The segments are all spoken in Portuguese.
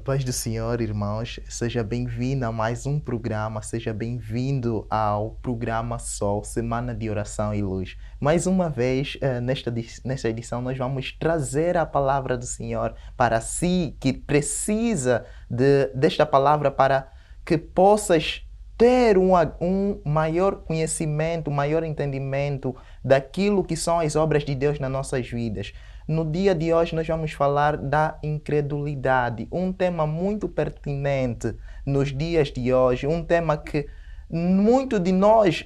paz do Senhor, irmãos. Seja bem-vindo a mais um programa. Seja bem-vindo ao programa Sol, Semana de Oração e Luz. Mais uma vez, nesta edição, nós vamos trazer a palavra do Senhor para si, que precisa desta palavra para que possas ter um maior conhecimento, um maior entendimento daquilo que são as obras de Deus nas nossas vidas. No dia de hoje nós vamos falar da incredulidade, um tema muito pertinente nos dias de hoje, um tema que muito de nós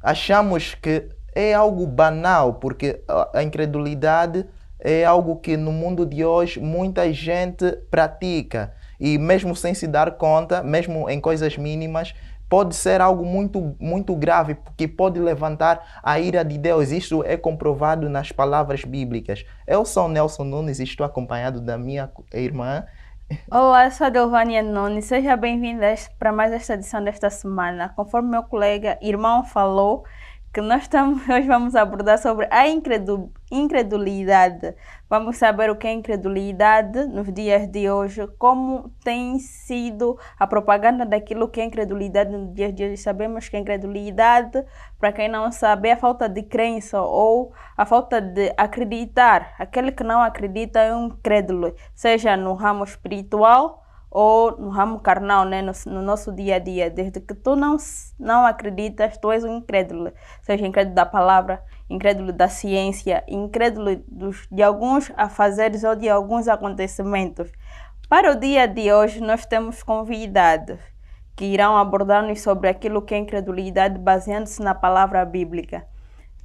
achamos que é algo banal, porque a incredulidade é algo que no mundo de hoje muita gente pratica e mesmo sem se dar conta, mesmo em coisas mínimas, pode ser algo muito grave, que pode levantar a ira de Deus. Isso é comprovado nas palavras bíblicas. Eu sou Nelson Nunes e estou acompanhado da minha irmã. Olá, eu sou a Delvânia Nunes. Seja bem-vinda para mais esta edição desta semana. Conforme meu colega irmão falou, que hoje vamos abordar sobre a incredulidade. Vamos saber o que é incredulidade nos dias de hoje, como tem sido a propaganda daquilo que é incredulidade nos dias de hoje. Sabemos que a incredulidade, para quem não sabe, é a falta de crença ou a falta de acreditar. Aquele que não acredita é um incrédulo, seja no ramo espiritual ou no ramo carnal, né? No nosso dia a dia. Desde que tu não acreditas, tu és um incrédulo. Seja incrédulo da palavra, incrédulo da ciência, incrédulo de alguns afazeres ou de alguns acontecimentos. Para o dia de hoje, nós temos convidados que irão abordar-nos sobre aquilo que é incredulidade, baseando-se na palavra bíblica.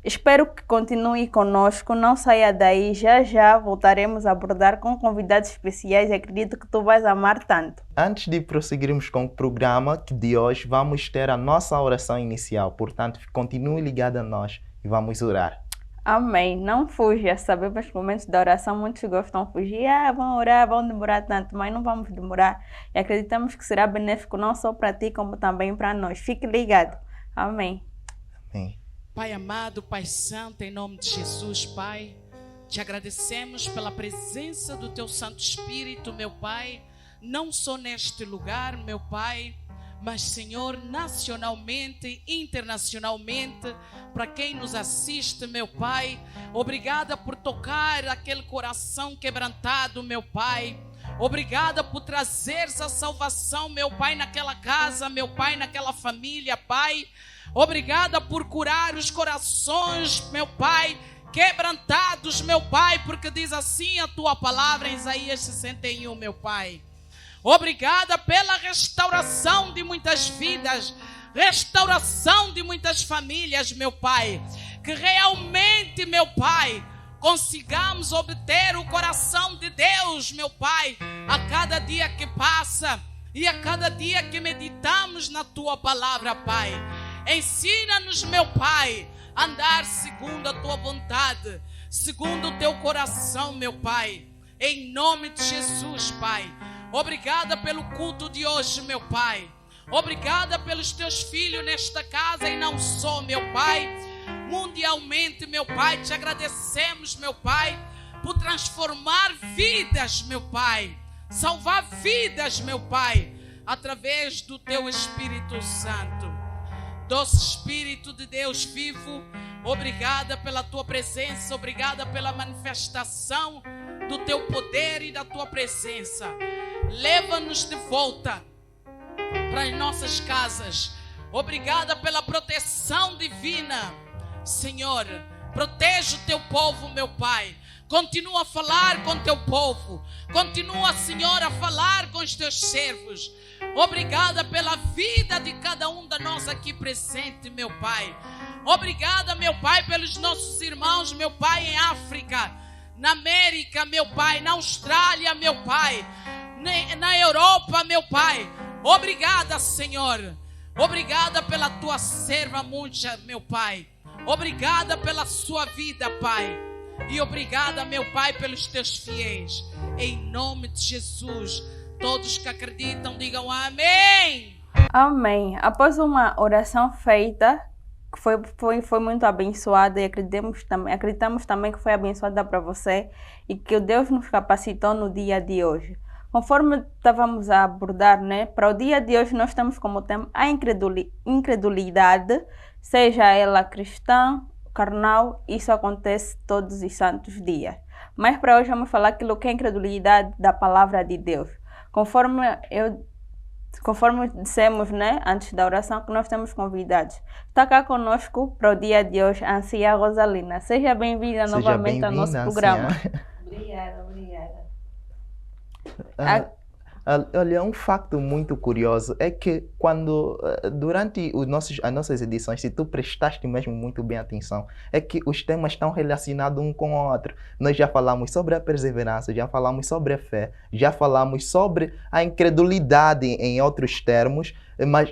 Espero que continue conosco, não saia daí, já voltaremos a abordar com convidados especiais e acredito que tu vais amar tanto. Antes de prosseguirmos com o programa de hoje, vamos ter a nossa oração inicial, portanto, continue ligado a nós e vamos orar. Amém. Não fuja, sabemos que nos momentos da oração muitos gostam de fugir, vão orar, vão demorar tanto, mas não vamos demorar e acreditamos que será benéfico não só para ti, como também para nós. Fique ligado. Amém. Amém. Pai amado, Pai santo, em nome de Jesus, Pai, te agradecemos pela presença do Teu Santo Espírito, meu Pai, não só neste lugar, meu Pai, mas, Senhor, nacionalmente, internacionalmente, para quem nos assiste, meu Pai, obrigada por tocar aquele coração quebrantado, meu Pai. Obrigada por trazeres a salvação, meu Pai, naquela casa, meu Pai, naquela família, Pai. Obrigada por curar os corações, meu Pai, quebrantados, meu Pai, porque diz assim a Tua palavra em Isaías 61, meu Pai. Obrigada pela restauração de muitas vidas, restauração de muitas famílias, meu Pai. Que realmente, meu Pai, consigamos obter o coração de Deus, meu Pai, a cada dia que passa e a cada dia que meditamos na Tua palavra, Pai. Ensina-nos, meu Pai, a andar segundo a Tua vontade, segundo o Teu coração, meu Pai. Em nome de Jesus, Pai. Obrigada pelo culto de hoje, meu Pai. Obrigada pelos Teus filhos nesta casa e não só, meu Pai. Mundialmente, meu Pai, te agradecemos, meu Pai, por transformar vidas, meu Pai. Salvar vidas, meu Pai, através do Teu Espírito Santo. Doce Espírito de Deus vivo, obrigada pela Tua presença, obrigada pela manifestação do Teu poder e da Tua presença. Leva-nos de volta para as nossas casas. Obrigada pela proteção divina. Senhor, proteja o Teu povo, meu Pai. Continua a falar com Teu povo. Continua, Senhor, a falar com os Teus servos. Obrigada pela vida de cada um de nós aqui presente, meu Pai. Obrigada, meu Pai, pelos nossos irmãos, meu Pai, em África, na América, meu Pai, na Austrália, meu Pai, na Europa, meu Pai. Obrigada, Senhor. Obrigada pela Tua serva Muncha, meu Pai. Obrigada pela sua vida, Pai. E obrigada, meu Pai, pelos Teus fiéis. Em nome de Jesus. Todos que acreditam, digam amém. Amém. Após uma oração feita, que foi muito abençoada e acreditamos também que foi abençoada para você e que Deus nos capacitou no dia de hoje. Conforme estávamos a abordar, né, para o dia de hoje nós temos como tema a incredulidade, seja ela cristã, carnal, isso acontece todos os santos dias. Mas para hoje vamos falar aquilo que é a incredulidade da palavra de Deus. Conforme dissemos, né, antes da oração, que nós temos convidados. Está cá conosco para o dia de hoje a Ancia Rosalina. Seja bem-vinda novamente ao nosso programa. Obrigada, obrigada. Olha, um facto muito curioso é que durante as nossas edições, se tu prestaste mesmo muito bem atenção, é que os temas estão relacionados um com o outro. Nós já falamos sobre a perseverança, já falamos sobre a fé, já falamos sobre a incredulidade em outros termos,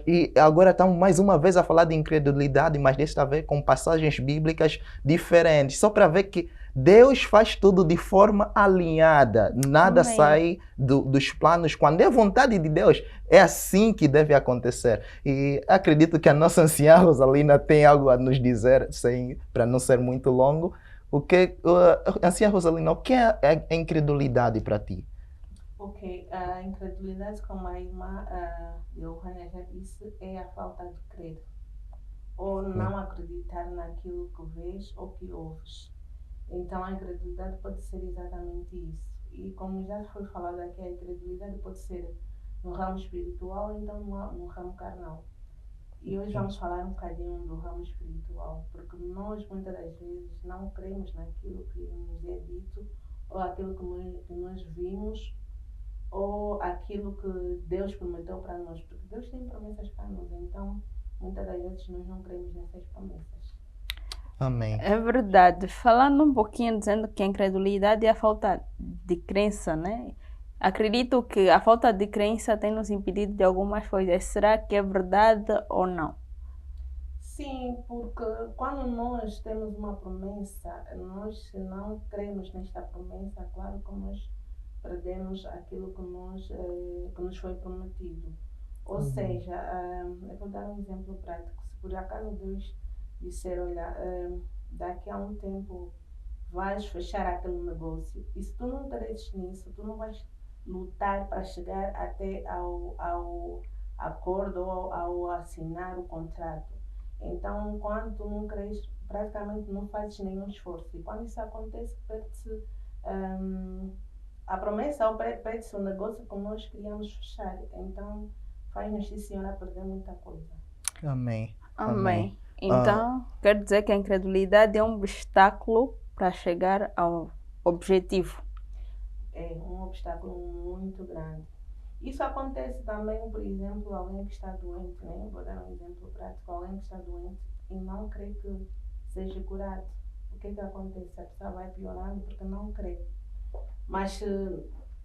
e agora estamos mais uma vez a falar de incredulidade, mas desta vez com passagens bíblicas diferentes, só para ver que Deus faz tudo de forma alinhada, nada Amém. sai dos planos. Quando é vontade de Deus, é assim que deve acontecer. E acredito que a nossa anciã Rosalina tem algo a nos dizer, para não ser muito longo. Anciã Rosalina, o que é a incredulidade para ti? Ok, a incredulidade, como a irmã Johanna já disse, é a falta de crer. Ou não acreditar naquilo que vês ou que ouves. Então a incredulidade pode ser exatamente isso. E como já foi falado aqui, a incredulidade pode ser no ramo espiritual ou então no ramo carnal. E hoje vamos falar um bocadinho do ramo espiritual, porque nós muitas das vezes não cremos naquilo que nos é dito, ou aquilo que nós vimos, ou aquilo que Deus prometeu para nós, porque Deus tem promessas para nós, então muitas das vezes nós não cremos nessas promessas. Amém. É verdade. Falando um pouquinho, dizendo que a incredulidade é a falta de crença, né? Acredito que a falta de crença tem nos impedido de algumas coisas. Será que é verdade ou não? Sim, porque quando nós temos uma promessa, nós se não cremos nesta promessa, claro que nós perdemos aquilo que nos foi prometido. Ou seja, eu vou dar um exemplo prático. Se por acaso Deus disser, olha, daqui a um tempo vais fechar aquele negócio, e se tu não creres nisso, tu não vais lutar para chegar até ao acordo ou ao assinar o contrato. Então, quando tu não creres, praticamente não fazes nenhum esforço. E quando isso acontece, perde-se a promessa ou perde-se o negócio que nós queríamos fechar. Então, faz-nos, sim, senhora, perder muita coisa. Amém. Amém. Então, quer dizer que a incredulidade é um obstáculo para chegar ao objetivo. É um obstáculo muito grande. Isso acontece também, por exemplo, alguém que está doente, né? Vou dar um exemplo prático, alguém que está doente e não crê que seja curado. O que acontece? A pessoa vai piorando porque não crê. Mas se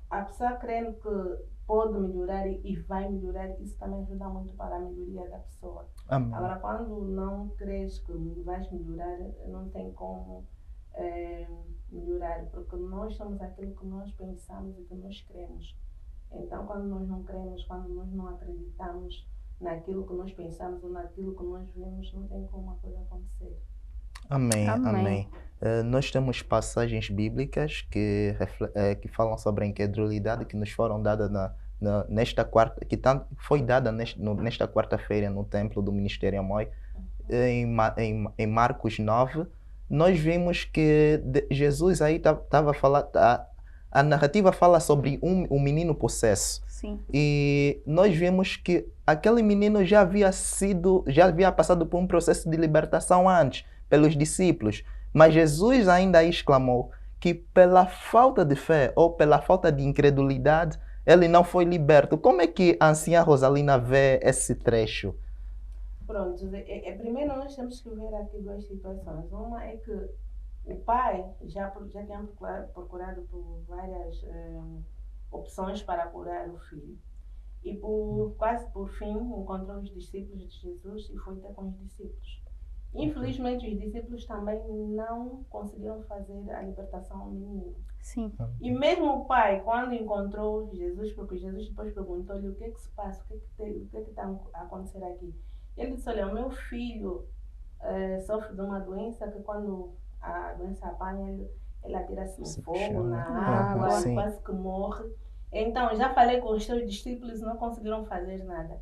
a pessoa crendo que pode melhorar e vai melhorar, isso também ajuda muito para a melhoria da pessoa. Amém. Agora, quando não crês que vais melhorar, não tem como melhorar, porque nós somos aquilo que nós pensamos e que nós cremos. Então, quando nós não cremos, quando nós não acreditamos naquilo que nós pensamos ou naquilo que nós vemos, não tem como a coisa acontecer. Amém. Amém. Nós temos passagens bíblicas que falam sobre a incredulidade que nos foram dadas nesta quarta, foi dada nesta quarta-feira no templo do Ministério Amoi, em Marcos 9. Nós vimos que Jesus aí estava a falar, a narrativa fala sobre um menino possesso. Sim. E nós vimos que aquele menino já havia passado por um processo de libertação antes, pelos discípulos. Mas Jesus ainda exclamou que pela falta de fé ou pela falta de incredulidade, ele não foi liberto. Como é que a anciã Rosalina vê esse trecho? Pronto, primeiro nós temos que ver aqui duas situações. Uma é que o pai já tinha procurado por várias opções para curar o filho. E quase por fim encontrou os discípulos de Jesus e foi ter com os discípulos. Infelizmente os discípulos também não conseguiram fazer a libertação ao menino. Sim. E mesmo o pai, quando encontrou Jesus, porque Jesus depois perguntou-lhe o que é que se passa, o que está a acontecer aqui. Ele disse, olha, o meu filho sofre de uma doença que quando a doença apanha, ele atira-se no fogo, na água, quase que morre. Então, já falei com os teus discípulos e não conseguiram fazer nada.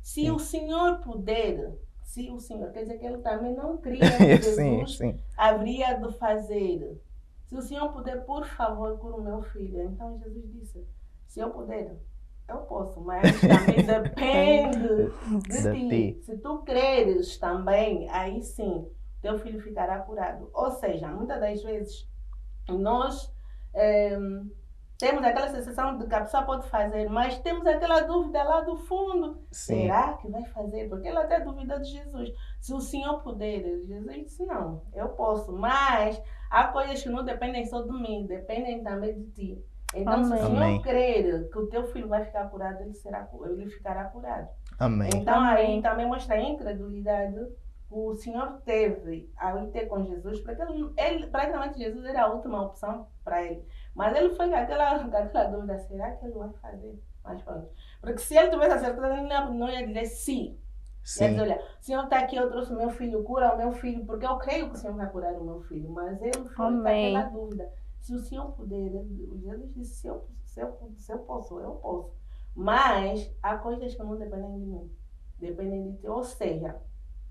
Se Sim. o Senhor puder, se o Senhor, quer dizer que ele também não cria que Sim, Jesus sim. haveria de fazer. Se o Senhor puder, por favor, cura o meu filho. Então Jesus disse, se eu puder, eu posso, mas também depende de De ti. ti. Se tu creres também, aí sim, teu filho ficará curado. Ou seja, muitas das vezes, nós temos aquela sensação de que a pessoa pode fazer, mas temos aquela dúvida lá do fundo. Sim. Será que vai fazer? Porque ela até duvida de Jesus. Se o Senhor puder, Jesus disse, não, eu posso, mas há coisas que não dependem só de mim, dependem também de ti. Então, se o Senhor Amém. crer que o teu filho vai ficar curado, ele ficará curado. Amém. Então, Amém. aí também mostra a incredulidade que o Senhor teve ao ir ter com Jesus, porque ele praticamente Jesus era a última opção para ele. Mas ele foi com aquela dúvida, será que ele vai fazer? Mas pronto. Porque se ele tivesse acertado, ele não ia dizer sim. Ia dizer, Sim. olha, o Senhor está aqui, eu trouxe o meu filho, cura o meu filho, porque eu creio que o Senhor vai curar o meu filho. Mas ele foi com Amém. aquela dúvida. Se o Senhor puder, Jesus disse, se eu posso, eu posso. Mas há coisas que não dependem de mim, dependem de ti. Ou seja,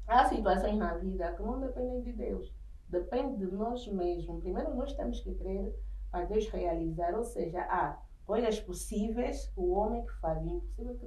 há situações na vida que não dependem de Deus, depende de nós mesmos. Primeiro nós temos que crer para Deus realizar, ou seja, há coisas possíveis que o homem que faz, e impossível que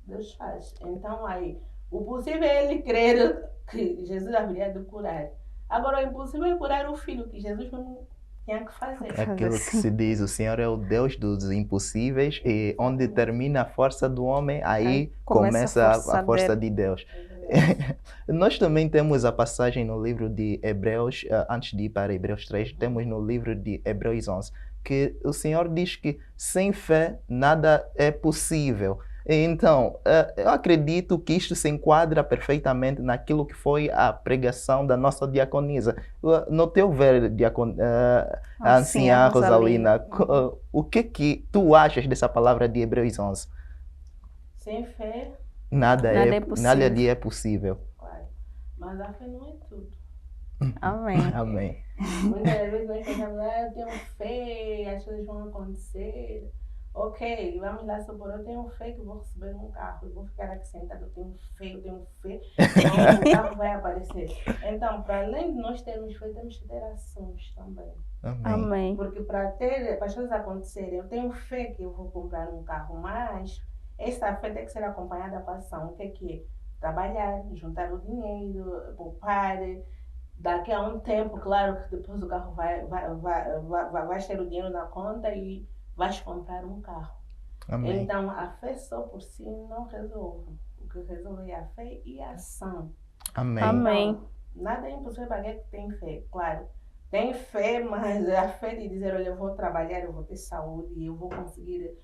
Deus faz. Então aí, o possível é ele crer que Jesus haveria de curar. Agora o impossível é curar o filho, que Jesus não tinha que fazer. Aquilo que se diz, o Senhor é o Deus dos impossíveis e onde termina a força do homem, aí Aí começa a começa força a força dele. de Deus. É verdade. Nós também temos a passagem no livro de Hebreus, antes de ir para Hebreus 3, temos no livro de Hebreus 11, que o Senhor diz que sem fé nada é possível. Então, eu acredito que isto se enquadra perfeitamente naquilo que foi a pregação da nossa diaconisa. No teu ver, a anciã Rosalina, o que tu achas dessa palavra de Hebreus 11? Sem fé, Nada Nada é lhe é possível. claro. Mas a fé não é tudo. Amém. Amém. Muitas vezes nós pensamos, eu tenho fé, as coisas vão acontecer. Ok, vamos lá supor, eu tenho fé que vou receber um carro, eu vou ficar aqui sentado, eu tenho fé, então o carro vai aparecer. Então, para além de nós termos fé, temos que ter ações também. Amém. Amém. Porque para as coisas acontecerem, eu tenho fé que eu vou comprar um carro, mas essa fé tem que ser acompanhada com ação. O que é? Trabalhar, juntar o dinheiro, poupar. Daqui a um tempo, claro que depois o carro vai ter o dinheiro na conta e vais comprar um carro. Amém. Então, a fé só por si não resolve. O que resolve é a fé e a ação. Amém. Amém. Então, nada é impossível para quem tem fé, claro. Tem fé, mas a fé de dizer, olha, eu vou trabalhar, eu vou ter saúde, eu vou conseguir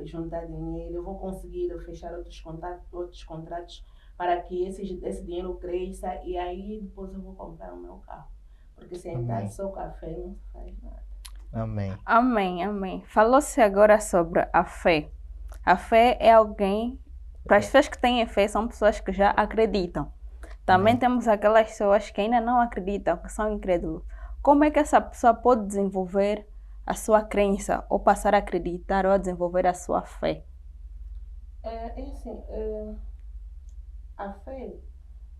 juntar dinheiro, eu vou conseguir fechar outros contratos para que esse dinheiro cresça e aí depois eu vou comprar o meu carro. Porque sentar Amém. só com a fé não se faz nada. Amém. Amém, amém. Falou-se agora sobre a fé. A fé é alguém, para as pessoas que têm fé, são pessoas que já acreditam. Também temos aquelas pessoas que ainda não acreditam, que são incrédulos. Como é que essa pessoa pode desenvolver a sua crença, ou passar a acreditar, ou a desenvolver a sua fé? A fé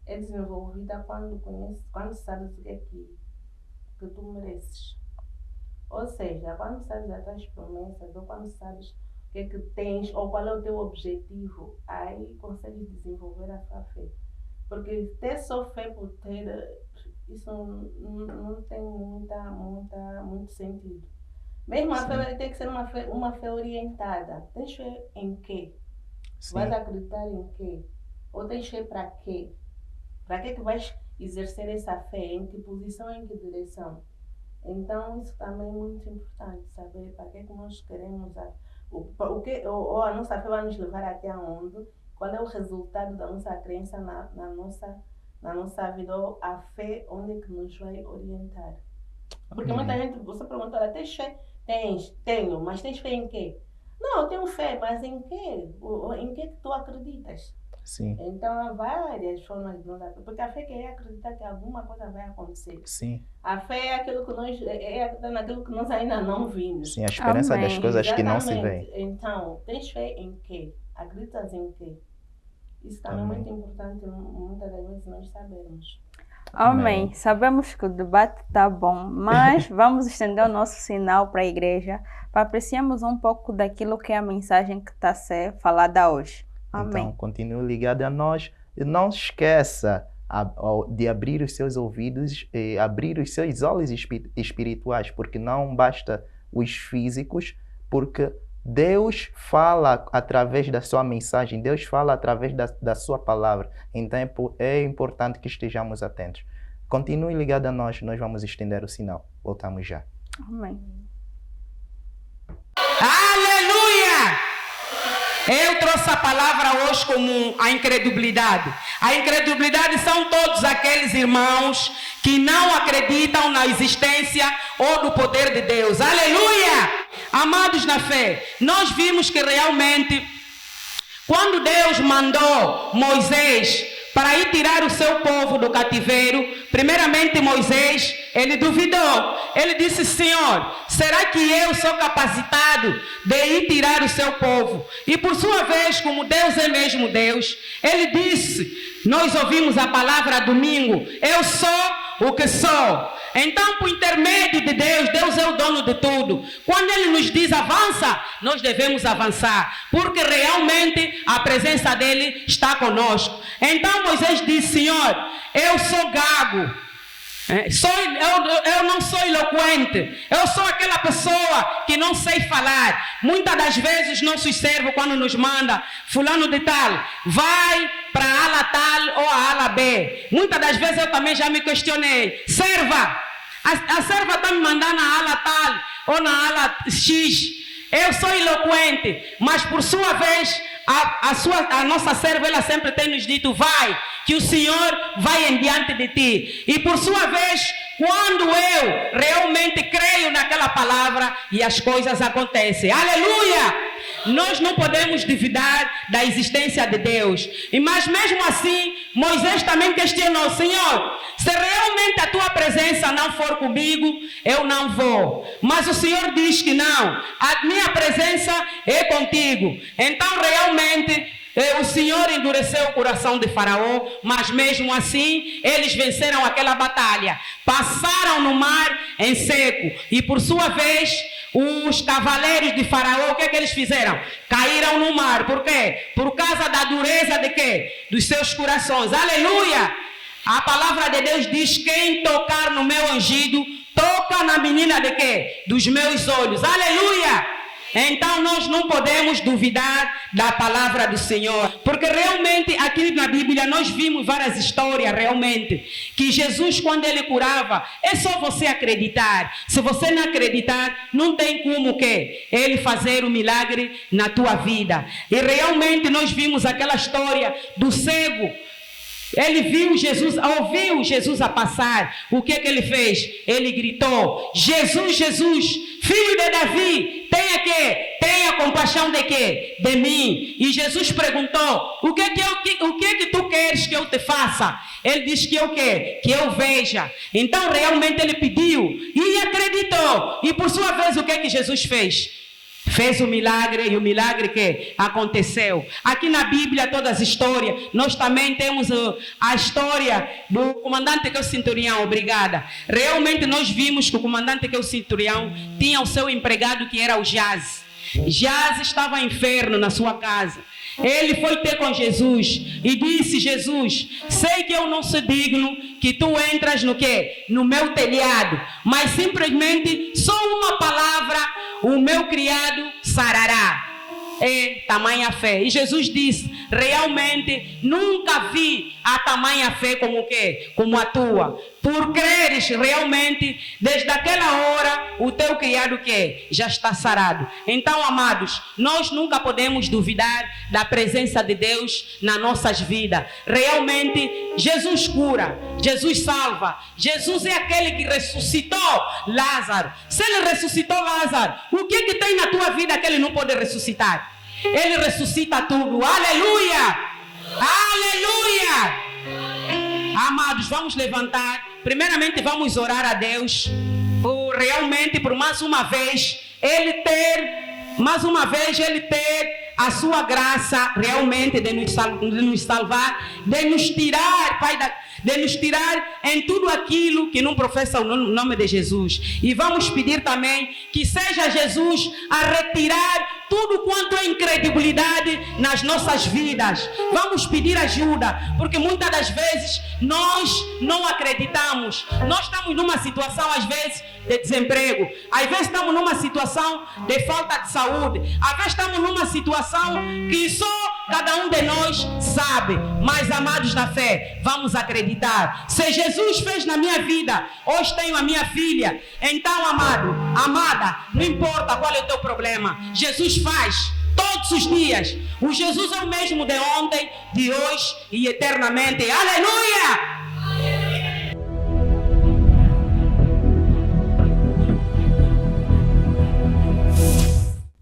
é desenvolvida quando sabes o que é que tu mereces. Ou seja, quando sabes as tuas promessas, ou quando sabes o que é que tens, ou qual é o teu objetivo, aí consegues desenvolver a tua fé. Porque ter só fé por ter, isso não tem muito sentido. Mesmo a fé tem que ser uma fé orientada. Tens fé em quê? Sim. Vais acreditar em quê? Ou tens fé para quê? Para que vais exercer essa fé? Em que posição, em que direção? Então, isso também é muito importante, saber para que nós queremos, ou a nossa fé vai nos levar até onde, qual é o resultado da nossa crença na nossa vida, ou a fé onde é que nos vai orientar. Porque muita gente, você perguntou, tens fé? Tenho, mas tens fé em quê? Não, eu tenho fé, mas em quê? Em que tu acreditas? Sim, Então, há várias formas de nós acreditar. Porque a fé é acreditar que alguma coisa vai acontecer. sim, A fé é aquilo que nós é acreditar naquilo que nós ainda não vimos. sim. A esperança das Amém. coisas que não se Exatamente. veem. Então, tens fé em quê? Acreditas em quê? Isso também é Amém. muito importante, muitas das vezes nós sabemos. Amém. Sabemos que o debate está bom, mas vamos estender o nosso sinal para a igreja para apreciarmos um pouco daquilo que é a mensagem que está a ser falada hoje. Amém. Então, continue ligado a nós e não esqueça de abrir os seus ouvidos e abrir os seus olhos espirituais, porque não basta os físicos, porque Deus fala através da sua mensagem, Deus fala através da sua palavra. Então é importante que estejamos atentos. Continue ligado a nós, nós vamos estender o sinal. Voltamos já. Amém. Aleluia! Eu trouxe a palavra hoje como a incredulidade. A incredulidade são todos aqueles irmãos que não acreditam na existência ou no poder de Deus. Aleluia! Amados na fé, nós vimos que realmente, quando Deus mandou Moisés para ir tirar o seu povo do cativeiro, primeiramente Moisés, ele duvidou. Ele disse: Senhor, será que eu sou capacitado de ir tirar o seu povo? E por sua vez, como Deus é mesmo Deus, ele disse, nós ouvimos a palavra domingo, eu sou o que sou. Então, por intermédio de Deus, Deus é o dono de tudo. Quando Ele nos diz avança, nós devemos avançar, porque realmente a presença dEle está conosco. Então Moisés disse: Senhor, eu sou gago. Eu não sou eloquente, eu sou aquela pessoa que não sei falar. Muitas das vezes nossos servos, quando nos manda fulano de tal, vai para a ala tal ou a ala B. Muitas das vezes eu também já me questionei: serva, a serva está me mandando na ala tal ou na ala X. Eu sou eloquente, mas por sua vez a nossa serva, ela sempre tem nos dito: vai, que o Senhor vai em diante de ti. E por sua vez, quando eu realmente creio naquela palavra, e as coisas acontecem. Aleluia! Nós não podemos duvidar da existência de Deus. Mas mesmo assim, Moisés também questionou: Senhor, se realmente a tua presença não for comigo, eu não vou. Mas o Senhor diz que não, a minha presença é contigo. Então realmente o Senhor endureceu o coração de Faraó, mas mesmo assim eles venceram aquela batalha, passaram no mar em seco. E por sua vez, os cavaleiros de Faraó, o que é que eles fizeram? Caíram no mar. Por quê? Por causa da dureza de quê? Dos seus corações. Aleluia! A palavra de Deus diz: quem tocar no meu ungido, toca na menina de quê? Dos meus olhos. Aleluia! Então nós não podemos duvidar da palavra do Senhor, porque realmente aqui na Bíblia nós vimos várias histórias realmente, que Jesus, quando ele curava, é só você acreditar. Se você não acreditar, não tem como que ele fazer um milagre na tua vida. E realmente nós vimos aquela história do cego. Ele viu Jesus, ouviu Jesus a passar. O que é que ele fez? Ele gritou: Jesus, Jesus, filho de Davi, tenha compaixão de quê? De mim. E Jesus perguntou: o que é que tu queres que eu te faça? Ele disse que eu quê? Que eu veja. Então realmente ele pediu e acreditou. E por sua vez, o que é que Jesus fez? Fez o milagre, e o milagre que aconteceu. Aqui na Bíblia, todas as histórias, nós também temos a história do comandante que é o centurião. Obrigada. Realmente nós vimos que o comandante que é o centurião tinha o seu empregado que era o Jaz. Jaz estava enfermo na sua casa. Ele foi ter com Jesus e disse: Jesus, sei que eu não sou digno que tu entras no quê? No meu telhado, mas simplesmente só uma palavra, o meu criado sarará. É tamanha fé. E Jesus disse: realmente nunca vi a tamanha fé como o quê? Como a tua. Por creres realmente, desde aquela hora, o teu criado que já está sarado. Então, amados, nós nunca podemos duvidar da presença de Deus nas nossas vidas. Realmente, Jesus cura, Jesus salva. Jesus é aquele que ressuscitou Lázaro. Se ele ressuscitou Lázaro, o que é que tem na tua vida que ele não pode ressuscitar? Ele ressuscita tudo. Aleluia! Aleluia! Amados, vamos levantar. Primeiramente vamos orar a Deus por realmente, por mais uma vez, Ele ter a sua graça realmente de nos salvar, de nos tirar, Pai, de nos tirar em tudo aquilo que não professa o nome de Jesus. E vamos pedir também que seja Jesus a retirar tudo quanto é incredibilidade nas nossas vidas. Vamos pedir ajuda, porque muitas das vezes nós não acreditamos. Nós estamos numa situação, às vezes, de desemprego. Às vezes estamos numa situação de falta de saúde. Às vezes estamos numa situação que só cada um de nós sabe. Mas, amados na fé, vamos acreditar. Se Jesus fez na minha vida, hoje tenho a minha filha. Então, amado, amada, não importa qual é o teu problema, Jesus faz todos os dias. O Jesus é o mesmo de ontem, de hoje e eternamente. Aleluia!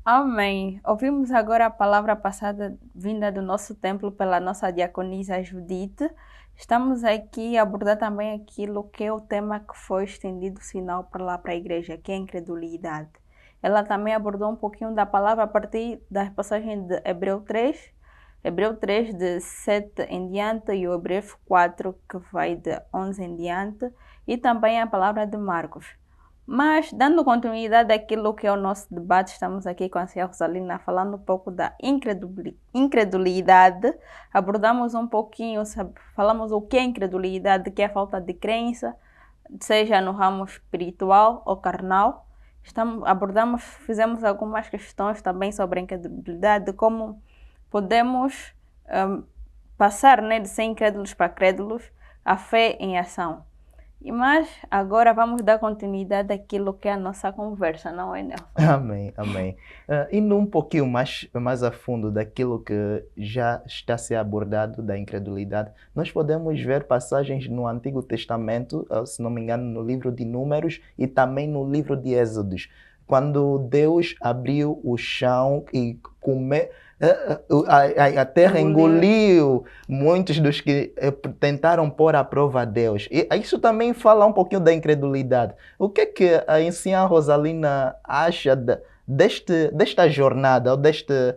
Amém. Ouvimos agora a palavra passada vinda do nosso templo pela nossa diaconisa Judite. Estamos aqui a abordar também aquilo que é o tema que foi estendido sinal para a igreja, que é a incredulidade. Ela também abordou um pouquinho da palavra a partir da passagem de Hebreu 3, de 7 em diante, e o Hebreu 4, que vai de 11 em diante, e também a palavra de Marcos. Mas, dando continuidade àquilo que é o nosso debate, estamos aqui com a senhora Rosalina falando um pouco da incredulidade. Abordamos um pouquinho, falamos o que é incredulidade, que é a falta de crença, seja no ramo espiritual ou carnal. Fizemos algumas questões também sobre a incredulidade, como podemos passar, né, de ser incrédulos para crédulos, a fé em ação. Mas agora vamos dar continuidade àquilo que é a nossa conversa, não é, Nelson? Amém, amém. Indo um pouquinho mais a fundo daquilo que já está a ser abordado da incredulidade, nós podemos ver passagens no Antigo Testamento, se não me engano, no livro de Números e também no livro de Êxodos, quando Deus abriu o chão e a terra engoliu muitos dos que tentaram pôr à prova a Deus. E isso também fala um pouquinho da incredulidade. O que é que a senhora Rosalina acha desta jornada, ou dessa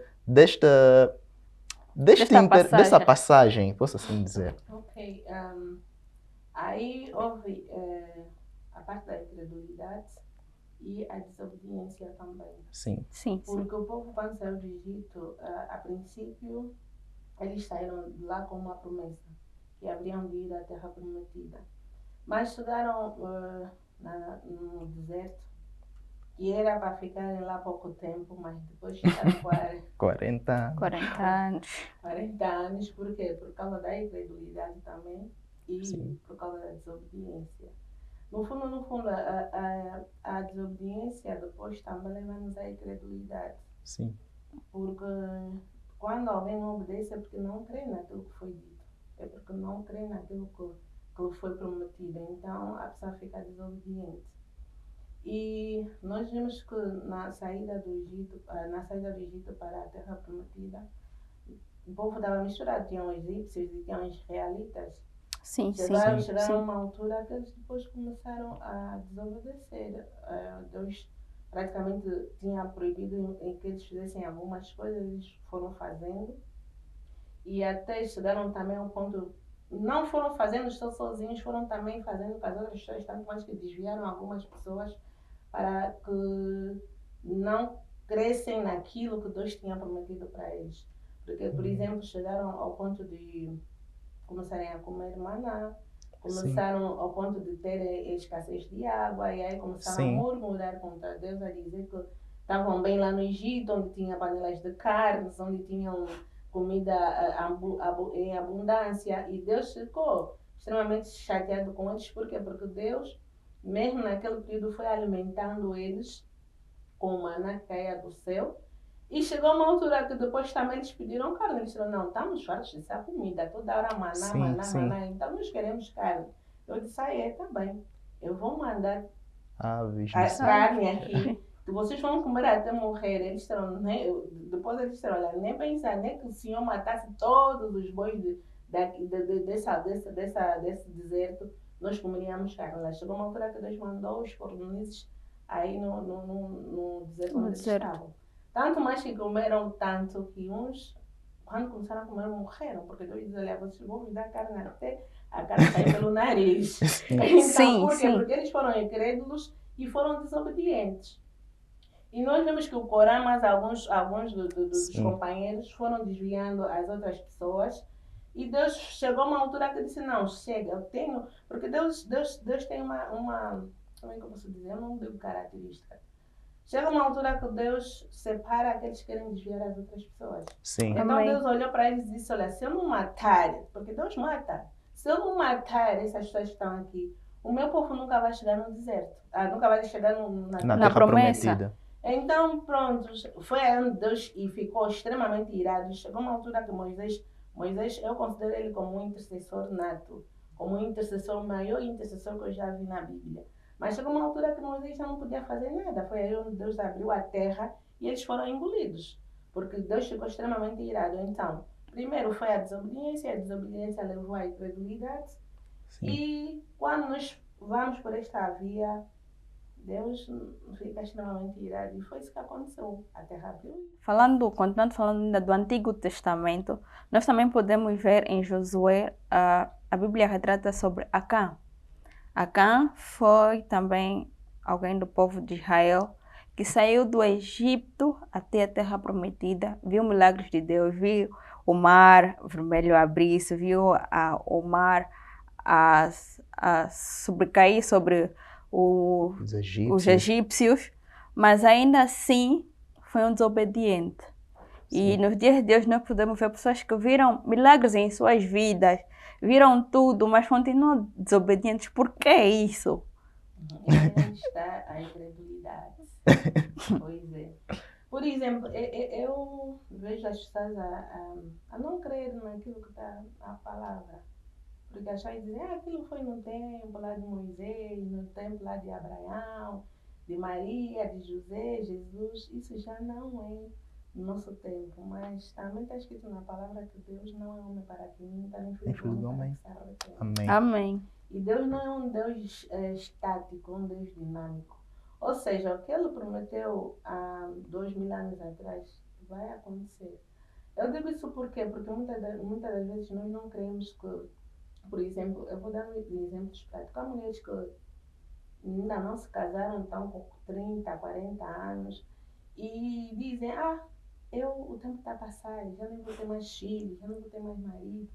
passagem, posso assim dizer? Ok. Aí houve a parte da incredulidade e a desobediência também. Sim. Porque o povo, quando saiu do Egito, a princípio, eles saíram de lá com uma promessa, que haveriam de ir à terra prometida. Mas chegaram no deserto, que era para ficarem lá pouco tempo, mas depois chegaram 40 anos. 40 anos, por quê? Por causa da incredulidade também e Sim. por causa da desobediência. No fundo, a desobediência depois também leva-nos à incredulidade. Sim. Porque quando alguém não obedece é porque não crê naquilo que foi dito. É porque não crê naquilo que lhe foi prometido. Então, a pessoa fica desobediente. E nós vimos que na saída do Egito para a terra prometida, o povo estava misturado. Tinham egípcios e tinham israelitas. Chegaram a uma altura que eles depois começaram a desobedecer. Deus praticamente tinha proibido em que eles fizessem algumas coisas, eles foram fazendo. E até chegaram também ao ponto, não foram fazendo só sozinhos, foram também fazendo com as outras pessoas, tanto mais que desviaram algumas pessoas para que não crescem naquilo que Deus tinha prometido para eles. Porque, por exemplo, chegaram ao ponto de começarem a comer maná, começaram ao ponto de terem escassez de água, e aí começaram a murmurar contra Deus, a dizer que estavam bem lá no Egito, onde tinha panelas de carnes, onde tinham comida em abundância, e Deus ficou extremamente chateado com eles. Por quê? Porque Deus, mesmo naquele período, foi alimentando eles com maná que caía do céu. E chegou uma altura que depois também eles pediram carne. Eles disseram, não, estamos fartos dessa comida, toda hora maná, então nós queremos carne. Eu disse, tá bem, eu vou mandar a carne aqui que vocês vão comer até morrer. Eles disseram, depois eles disseram, olha, nem pensar, nem que o Senhor matasse todos os bois desse deserto, nós comeríamos carne. Lá chegou uma altura que Deus mandou os cornices aí no deserto onde eles estavam. Tanto mais que comeram tanto que uns, quando começaram a comer, morreram. Porque Deus diz, olha, vocês vão me dar carne até a carne sair pelo nariz. Então, Sim, por quê? sim. Porque eles foram incrédulos e foram desobedientes. E nós vemos que o Corão, mas alguns dos companheiros foram desviando as outras pessoas. E Deus chegou a uma altura que disse, não, chega, eu tenho... Porque Deus tem uma como é que eu posso dizer? Eu não digo característica. Chega uma altura que Deus separa aqueles que querem desviar as outras pessoas. Sim. Então Amém. Deus olhou para eles e disse, olha, se eu não matar, porque Deus mata, se eu não matar essas pessoas que estão aqui, o meu povo nunca vai chegar no deserto. Nunca vai chegar Na Na terra promessa. prometida. Então, pronto, foi onde Deus e ficou extremamente irado. Chegou uma altura que Moisés, eu considero ele como um intercessor nato, como um intercessor, o maior intercessor que eu já vi na Bíblia. Mas chegou uma altura que Moisés já não podia fazer nada. Foi aí onde Deus abriu a terra e eles foram engolidos, porque Deus ficou extremamente irado. Então, primeiro foi a desobediência levou à incredulidade. Sim. E quando nós vamos por esta via, Deus fica extremamente irado. E foi isso que aconteceu. A terra abriu. Continuando falando ainda do Antigo Testamento, nós também podemos ver em Josué, a Bíblia retrata sobre Acã. Acã foi também alguém do povo de Israel que saiu do Egito até a Terra Prometida, viu milagres de Deus, viu o mar vermelho abrir-se, viu o mar a sobrecair sobre os egípcios, mas ainda assim foi um desobediente. Sim. E nos dias de hoje nós podemos ver pessoas que viram milagres em suas vidas, viram tudo, mas continuam desobedientes. Por que isso? Aí está a incredulidade. Pois é. Por exemplo, eu vejo as pessoas a não crer naquilo que está na palavra. Porque achar e dizer, aquilo foi no tempo lá de Moisés, no tempo lá de Abraão, de Maria, de José, Jesus. Isso já não é no nosso tempo, mas também está escrito na palavra que Deus não é homem para que minta, nem filho do homem para que se arrependa. Amém. Amém. E Deus não é um Deus estático, um Deus dinâmico. Ou seja, o que Ele prometeu há 2000 anos atrás vai acontecer. Eu digo isso por quê? Porque muitas das vezes nós não cremos que, por exemplo, eu vou dar exemplos práticos. Há mulheres que ainda não se casaram, estão com 30, 40 anos e dizem, o tempo está a passar, já não vou ter mais filhos, já não vou ter mais marido.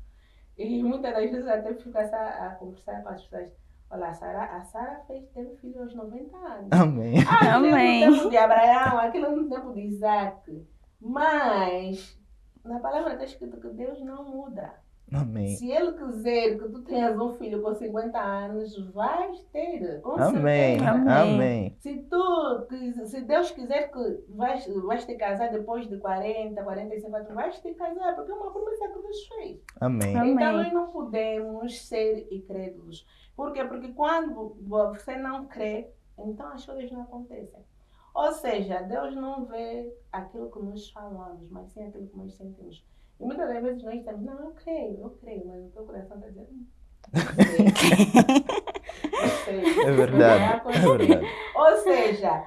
E muitas das vezes até fico a conversar com as pessoas. Olha, a Sara teve filho aos 90 anos. Amém. Amém. Aquilo no tempo de Abraão, aquilo no tempo de Isaac. Mas, na palavra está escrito que Deus não muda. Amém. Se Ele quiser que tu tenhas um filho com 50 anos, vais ter, com Amém. certeza. Amém. Se Deus quiser que vais te casar depois de 40, 45 anos, vais te casar, porque é uma promessa que Deus fez. Amém. Amém. Então nós não podemos ser incrédulos. Por quê? Porque quando você não crê, então as coisas não acontecem. Ou seja, Deus não vê aquilo que nós falamos, mas sim aquilo que nós sentimos. E muitas das vezes nós dizemos, não, eu creio, mas o teu coração está dizendo, não sei. É verdade. É verdade. Ou seja,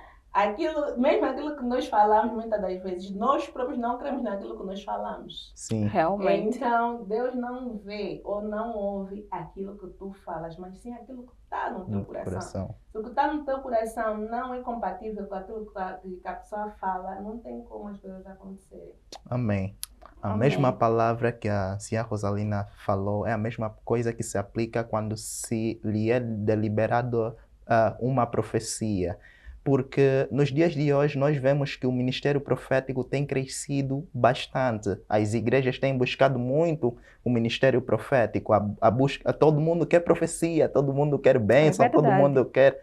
mesmo aquilo que nós falamos muitas das vezes, nós próprios não cremos naquilo que nós falamos. Sim. Realmente. Então, Deus não vê ou não ouve aquilo que tu falas, mas sim aquilo que está no teu coração. Se o que está no teu coração não é compatível com aquilo que a pessoa fala, não tem como as coisas acontecerem. Amém. A Amém. mesma palavra que a senhora Rosalina falou é a mesma coisa que se aplica quando se lhe é deliberado uma profecia. Porque nos dias de hoje nós vemos que o ministério profético tem crescido bastante. As igrejas têm buscado muito o ministério profético. Todo mundo quer profecia, todo mundo quer bênção, todo mundo quer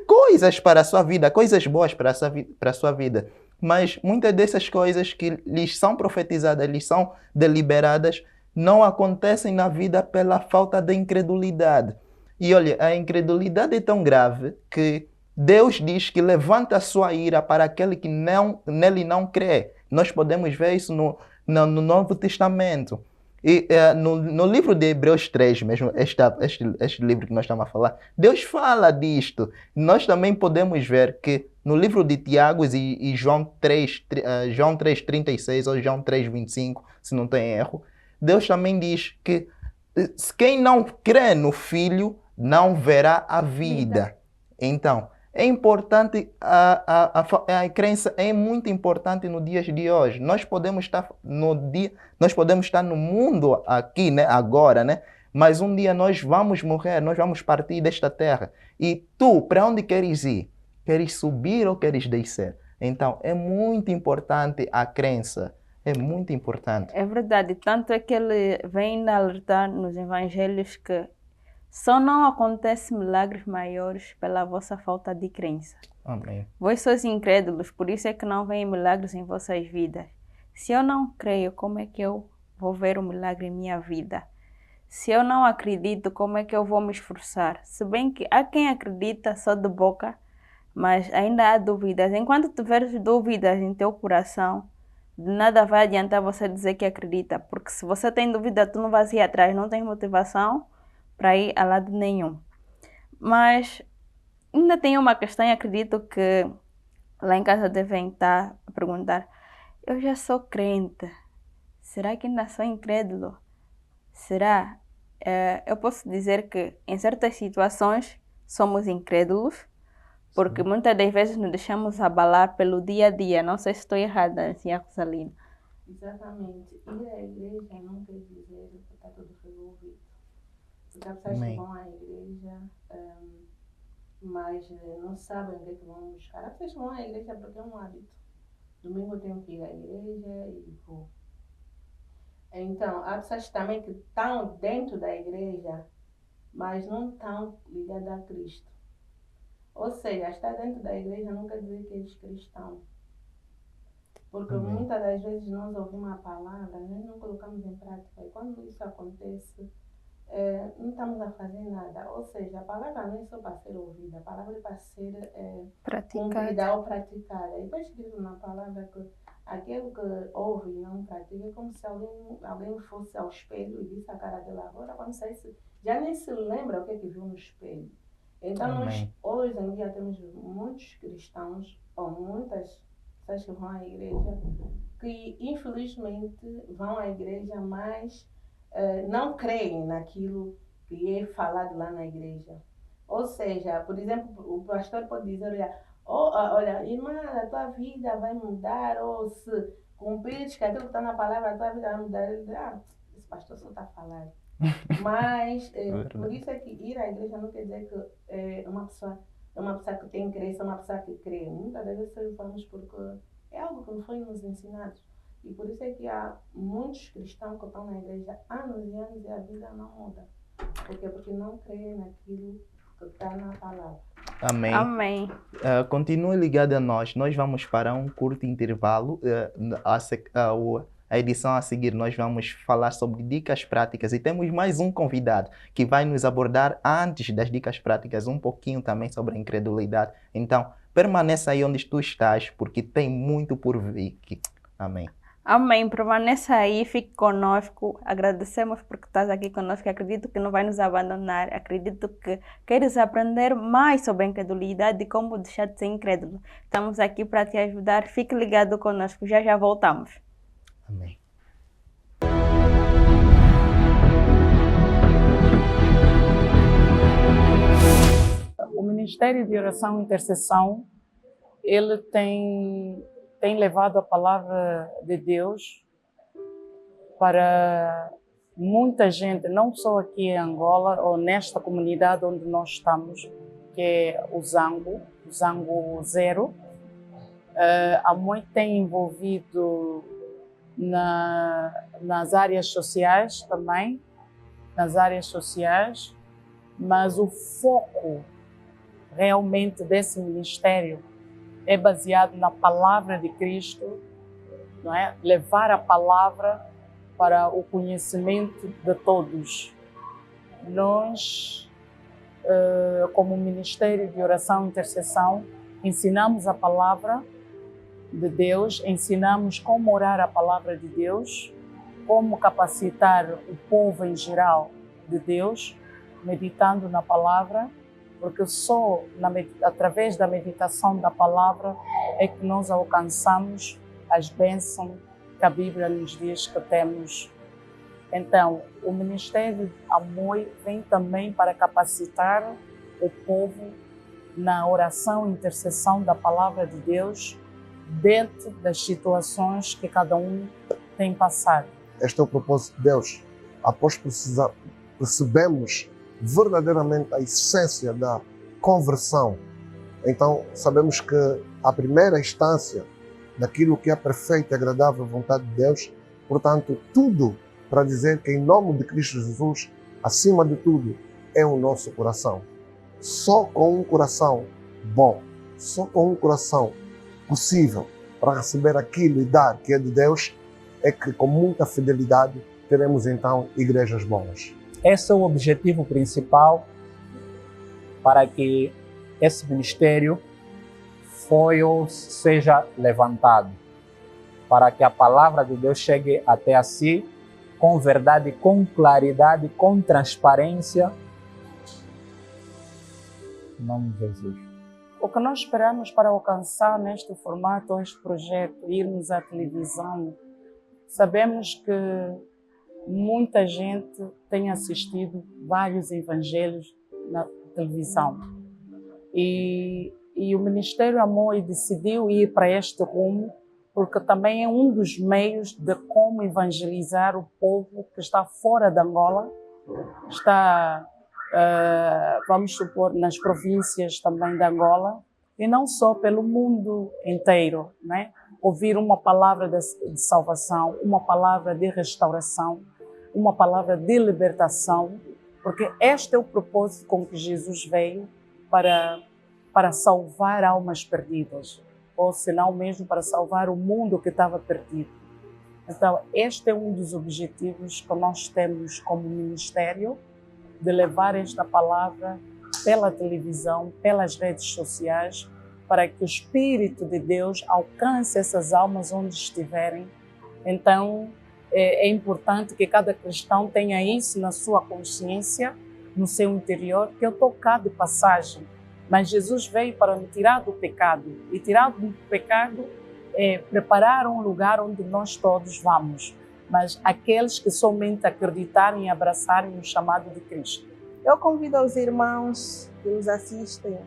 coisas para a sua vida, coisas boas para a sua vida. Mas muitas dessas coisas que lhes são profetizadas, lhes são deliberadas, não acontecem na vida pela falta de incredulidade. E olha, a incredulidade é tão grave que Deus diz que levanta a sua ira para aquele que nele não crê. Nós podemos ver isso no Novo Testamento. E no livro de Hebreus 3 mesmo, este livro que nós estamos a falar, Deus fala disto. Nós também podemos ver que no livro de Tiago e João 3:36 ou João 3:25, se não tem erro, Deus também diz que quem não crê no Filho não verá a vida. Então, é importante, a crença é muito importante nos dias de hoje. Nós podemos estar no mundo aqui, né, agora, né? Mas um dia nós vamos morrer, nós vamos partir desta terra. E tu, para onde queres ir? Queres subir ou queres descer? Então, é muito importante a crença. É muito importante. É verdade. Tanto é que ele vem alertar nos evangelhos que só não acontecem milagres maiores pela vossa falta de crença. Amém. Vós sois incrédulos, por isso é que não vêm milagres em vossas vidas. Se eu não creio, como é que eu vou ver o milagre em minha vida? Se eu não acredito, como é que eu vou me esforçar? Se bem que há quem acredita só de boca, mas ainda há dúvidas. Enquanto tiveres dúvidas em teu coração, de nada vai adiantar você dizer que acredita, porque se você tem dúvida, tu não vais ir atrás, não tens motivação para ir a lado nenhum. Mas ainda tem uma questão e acredito que lá em casa devem estar a perguntar: eu já sou crente, será que ainda sou incrédulo? Será? Eu posso dizer que em certas situações somos incrédulos, porque muitas das vezes nos deixamos abalar pelo dia a dia. Não sei se estou errada, senhora Rosalina. Exatamente. Ir à igreja não quer dizer que está tudo resolvido. Porque há pessoas que vão à igreja, mas não sabem o que é que vão buscar. Há pessoas que vão à igreja porque é um hábito. Domingo eu tenho que ir à igreja e vou. Então, há pessoas também que estão dentro da igreja, mas não estão ligadas a Cristo. Ou seja, estar dentro da igreja não quer dizer que eres cristão. Porque muitas das vezes nós ouvimos a palavra, nós não colocamos em prática. E quando isso acontece, não estamos a fazer nada. Ou seja, a palavra não é só para ser ouvida, a palavra é para ser cumprida ou praticada. E está escrito na palavra que aquele que ouve e não pratica é como se alguém fosse ao espelho e visse a cara dele agora, quando saísse, já nem se lembra o que é que viu no espelho. Então, nós hoje em dia temos muitos cristãos, ou muitas pessoas que vão à igreja, que infelizmente vão à igreja, mas não creem naquilo que é falado lá na igreja. Ou seja, por exemplo, o pastor pode dizer: olha, irmã, a tua vida vai mudar, ou se cumprires que aquilo que está na palavra, a tua vida vai mudar. Ele diz: esse pastor só está a falar. Mas, por isso é que ir à igreja não quer dizer que é uma pessoa que tem crença, é uma pessoa que crê. Muitas vezes vamos porque é algo que não foi nos ensinado. E por isso é que há muitos cristãos que estão na igreja há anos e anos e a vida não muda. Por quê? Porque não creem naquilo que está na palavra. Amém. Amém. Continue ligado a nós. Nós vamos para um curto intervalo. A edição a seguir nós vamos falar sobre dicas práticas e temos mais um convidado que vai nos abordar antes das dicas práticas um pouquinho também sobre a incredulidade. Então, permaneça aí onde tu estás porque tem muito por vir. Amém. Amém. Permaneça aí, fique conosco. Agradecemos porque estás aqui conosco. Acredito que não vai nos abandonar. Acredito que queres aprender mais sobre a incredulidade e como deixar de ser incrédulo. Estamos aqui para te ajudar. Fique ligado conosco. Já já voltamos. Amém. O Ministério de Oração e Intercessão, ele tem levado a palavra de Deus para muita gente, não só aqui em Angola ou nesta comunidade onde nós estamos, que é o Zango Zero. Há muito tem envolvido nas áreas sociais também, mas o foco realmente desse ministério é baseado na palavra de Cristo, não é? Levar a palavra para o conhecimento de todos. Nós como Ministério de Oração e Intercessão, ensinamos a palavra de Deus, ensinamos como orar a palavra de Deus, como capacitar o povo em geral de Deus, meditando na palavra, porque só através da meditação da palavra é que nós alcançamos as bênçãos que a Bíblia nos diz que temos. Então, o Ministério Amoi vem também para capacitar o povo na oração e intercessão da palavra de Deus dentro das situações que cada um tem passado. Este é o propósito de Deus. Após percebemos verdadeiramente a essência da conversão, então sabemos que a primeira instância daquilo que é perfeita e agradável à vontade de Deus, portanto, tudo para dizer que em nome de Cristo Jesus, acima de tudo, é o nosso coração. Só com um coração bom, só com um coração possível para receber aquilo e dar que é de Deus, é que com muita fidelidade teremos então igrejas boas. Esse é o objetivo principal para que esse ministério seja levantado, para que a palavra de Deus chegue até a si com verdade, com claridade, com transparência. Em nome de Jesus. O que nós esperamos para alcançar neste formato, este projeto, irmos à televisão, sabemos que muita gente tem assistido vários evangelhos na televisão. E o Ministério Amoi decidiu ir para este rumo porque também é um dos meios de como evangelizar o povo que está fora de Angola, está, vamos supor, nas províncias também de Angola, e não só pelo mundo inteiro, né? Ouvir uma palavra de salvação, uma palavra de restauração, uma palavra de libertação, porque este é o propósito com que Jesus veio para salvar almas perdidas, ou senão mesmo para salvar o mundo que estava perdido. Então, este é um dos objetivos que nós temos como ministério, de levar esta palavra pela televisão, pelas redes sociais, para que o Espírito de Deus alcance essas almas onde estiverem. Então, é importante que cada cristão tenha isso na sua consciência, no seu interior, que eu estou cá de passagem, mas Jesus veio para me tirar do pecado, e tirar do pecado é preparar um lugar onde nós todos vamos, mas aqueles que somente acreditarem e abraçarem o chamado de Cristo. Eu convido os irmãos que nos assistem,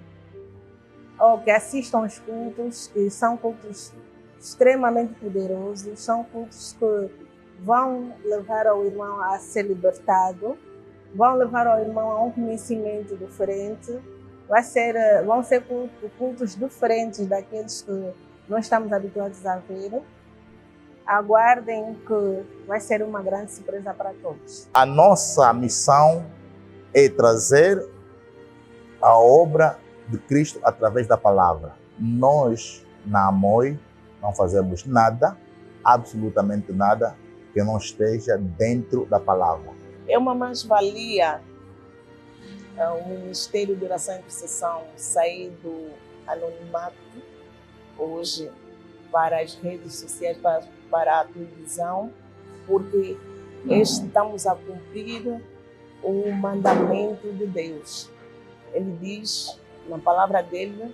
ou que assistam aos cultos, que são cultos extremamente poderosos, são cultos que vão levar ao irmão a ser libertado, vão levar ao irmão a um conhecimento diferente, vão ser cultos diferentes daqueles que nós estamos habituados a ver. Aguardem que vai ser uma grande surpresa para todos. A nossa missão é trazer a obra de Cristo através da palavra. Nós, na Amoi, não fazemos nada, absolutamente nada, que não esteja dentro da palavra. É uma mais-valia o Ministério de Oração e Intercessão sair do anonimato hoje para as redes sociais, para a televisão, porque estamos a cumprir o mandamento de Deus. Ele diz, na palavra dele,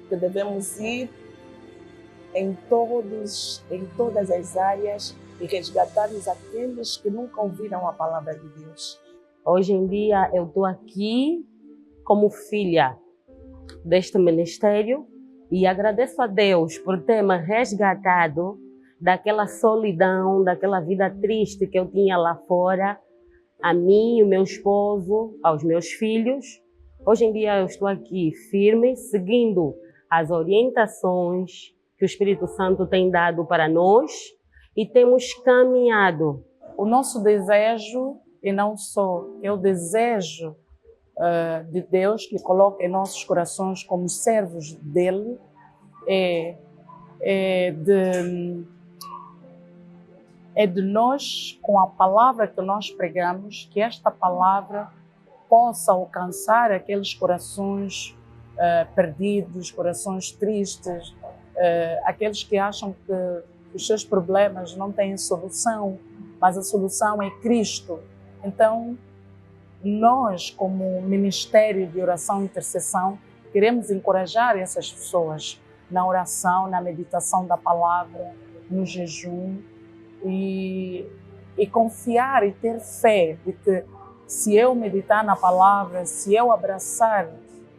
que devemos ir em todas as áreas e resgatar aqueles que nunca ouviram a palavra de Deus. Hoje em dia eu estou aqui como filha deste ministério e agradeço a Deus por ter me resgatado daquela solidão, daquela vida triste que eu tinha lá fora, a mim, o meu esposo, aos meus filhos. Hoje em dia eu estou aqui firme, seguindo as orientações que o Espírito Santo tem dado para nós e temos caminhado. O nosso desejo, e não só, é o desejo de Deus que coloca em nossos corações como servos dele, é de nós, com a palavra que nós pregamos, que esta palavra possa alcançar aqueles corações perdidos, corações tristes, aqueles que acham que os seus problemas não têm solução, mas a solução é Cristo. Então, nós, como Ministério de Oração e Intercessão, queremos encorajar essas pessoas na oração, na meditação da palavra, no jejum e confiar e ter fé de que se eu meditar na palavra, se eu abraçar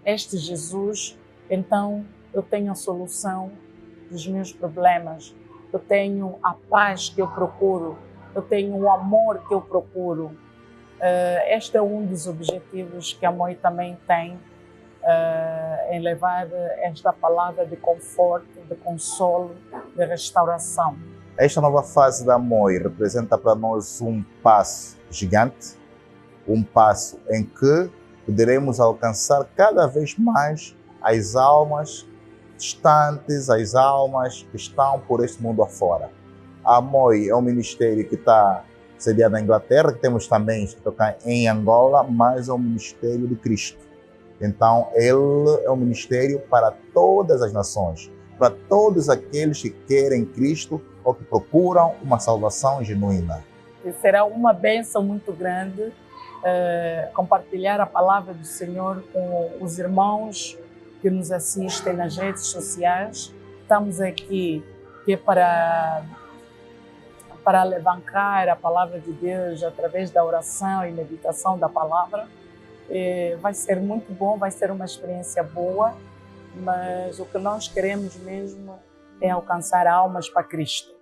este Jesus, então eu tenho a solução dos meus problemas, eu tenho a paz que eu procuro, eu tenho o amor que eu procuro. Este é um dos objetivos que a MOI também tem, em levar esta palavra de conforto, de consolo, de restauração. Esta nova fase da MOI representa para nós um passo gigante, um passo em que poderemos alcançar cada vez mais as almas distantes, as almas que estão por este mundo afora. A MOI é um ministério que está sediado na Inglaterra, que temos também em Angola, mas é um ministério de Cristo. Então, ele é um ministério para todas as nações, para todos aqueles que querem Cristo ou que procuram uma salvação genuína. E será uma bênção muito grande compartilhar a palavra do Senhor com os irmãos que nos assistem nas redes sociais. Estamos aqui para alavancar a palavra de Deus através da oração e meditação da palavra. Vai ser muito bom, vai ser uma experiência boa, mas o que nós queremos mesmo é alcançar almas para Cristo.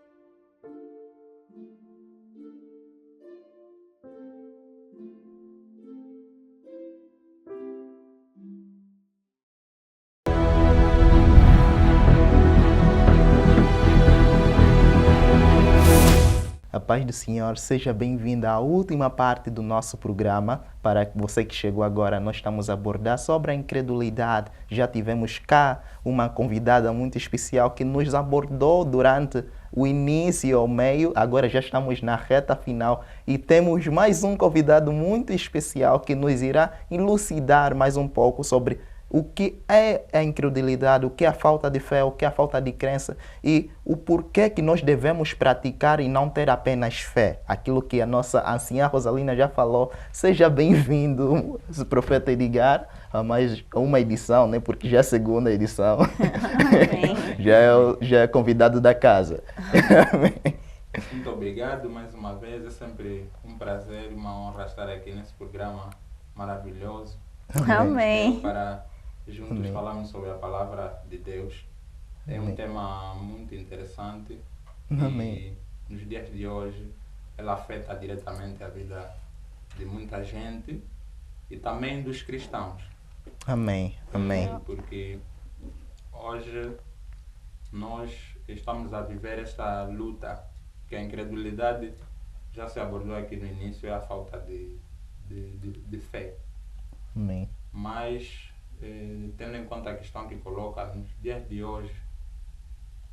A paz do Senhor, seja bem-vindo à última parte do nosso programa. Para você que chegou agora, nós estamos a abordar sobre a incredulidade. Já tivemos cá uma convidada muito especial que nos abordou durante o início ao meio. Agora já estamos na reta final e temos mais um convidado muito especial que nos irá elucidar mais um pouco sobre o que é a incredulidade, o que é a falta de fé, o que é a falta de crença e o porquê que nós devemos praticar e não ter apenas fé. Aquilo que a nossa anciã Rosalina já falou. Seja bem-vindo, profeta Edgar, a mais uma edição, né? Porque já é a segunda edição. já é convidado da casa. Muito obrigado mais uma vez. É sempre um prazer e uma honra estar aqui nesse programa maravilhoso. Amém. Para juntos falarmos sobre a palavra de Deus. É um tema muito interessante. Amém. E nos dias de hoje ela afeta diretamente a vida de muita gente e também dos cristãos. Amém. Amém. Porque hoje nós estamos a viver esta luta, que a incredulidade já se abordou aqui no início, é a falta de fé. Amém. Mas, tendo em conta a questão que coloca, nos dias de hoje,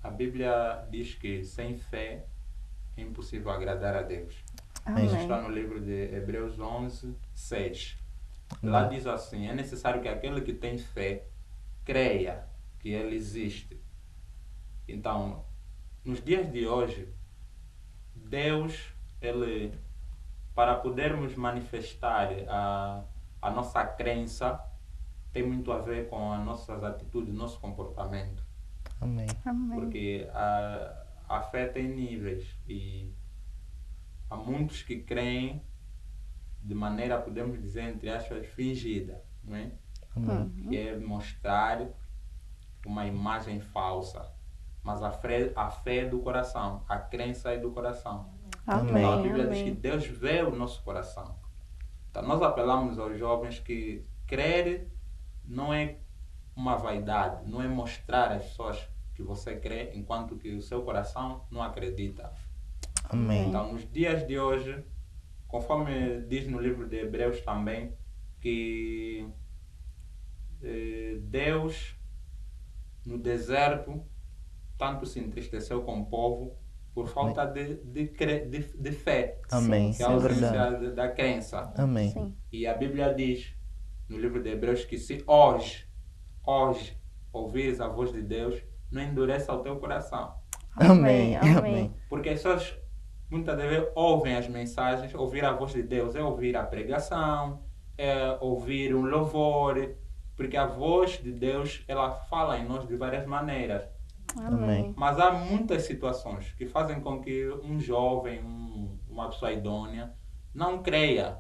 a Bíblia diz que sem fé é impossível agradar a Deus. Amém. Isso está no livro de Hebreus 11, 6. Lá diz assim: é necessário que aquele que tem fé creia que Ele existe. Então, nos dias de hoje, Deus, Ele, para podermos manifestar a nossa crença, tem muito a ver com as nossas atitudes, nosso comportamento. Amém. Porque a fé tem níveis e há muitos que creem de maneira, podemos dizer, entre aspas, fingida, não é? Que é mostrar uma imagem falsa. Mas a fé é do coração, a crença é do coração. Amém. Então, a Bíblia diz que Deus vê o nosso coração. Então, nós apelamos aos jovens que crer não é uma vaidade, não é mostrar às pessoas que você crê, enquanto que o seu coração não acredita. Amém. Então, nos dias de hoje, conforme diz no livro de Hebreus também, que Deus, no deserto, tanto se entristeceu com o povo, por falta de fé, Amém. que é a É ausência verdade. da crença. Amém. Sim. E a Bíblia diz, no livro de Hebreus, que se hoje ouvires a voz de Deus, não endureça o teu coração. Amém. Amém. Amém. Porque as pessoas muitas vezes ouvem as mensagens, ouvir a voz de Deus é ouvir a pregação, é ouvir um louvor, porque a voz de Deus, ela fala em nós de várias maneiras. Amém. Mas há muitas situações que fazem com que um jovem, uma pessoa idônea, não creia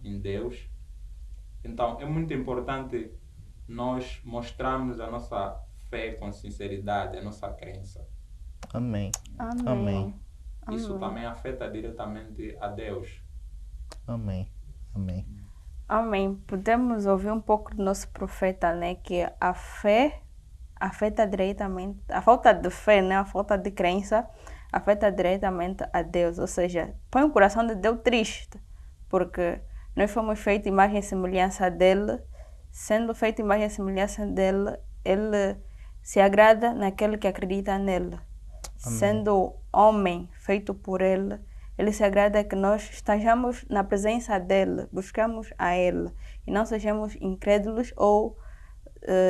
em Deus. Então, é muito importante nós mostrarmos a nossa fé com sinceridade, a nossa crença. Amém. Amém. Amém. Isso Amém. também afeta diretamente a Deus. Amém. Amém. Amém. Podemos ouvir um pouco do nosso profeta, né? Que a fé afeta diretamente, a falta de fé, né? A falta de crença afeta diretamente a Deus. Ou seja, põe o coração de Deus triste, porque nós fomos feitos imagem e semelhança dele. Sendo feito imagem e semelhança dele, ele se agrada naquele que acredita nele. Amém. Sendo homem feito por ele, ele se agrada que nós estejamos na presença dele, buscamos a ele e não sejamos incrédulos ou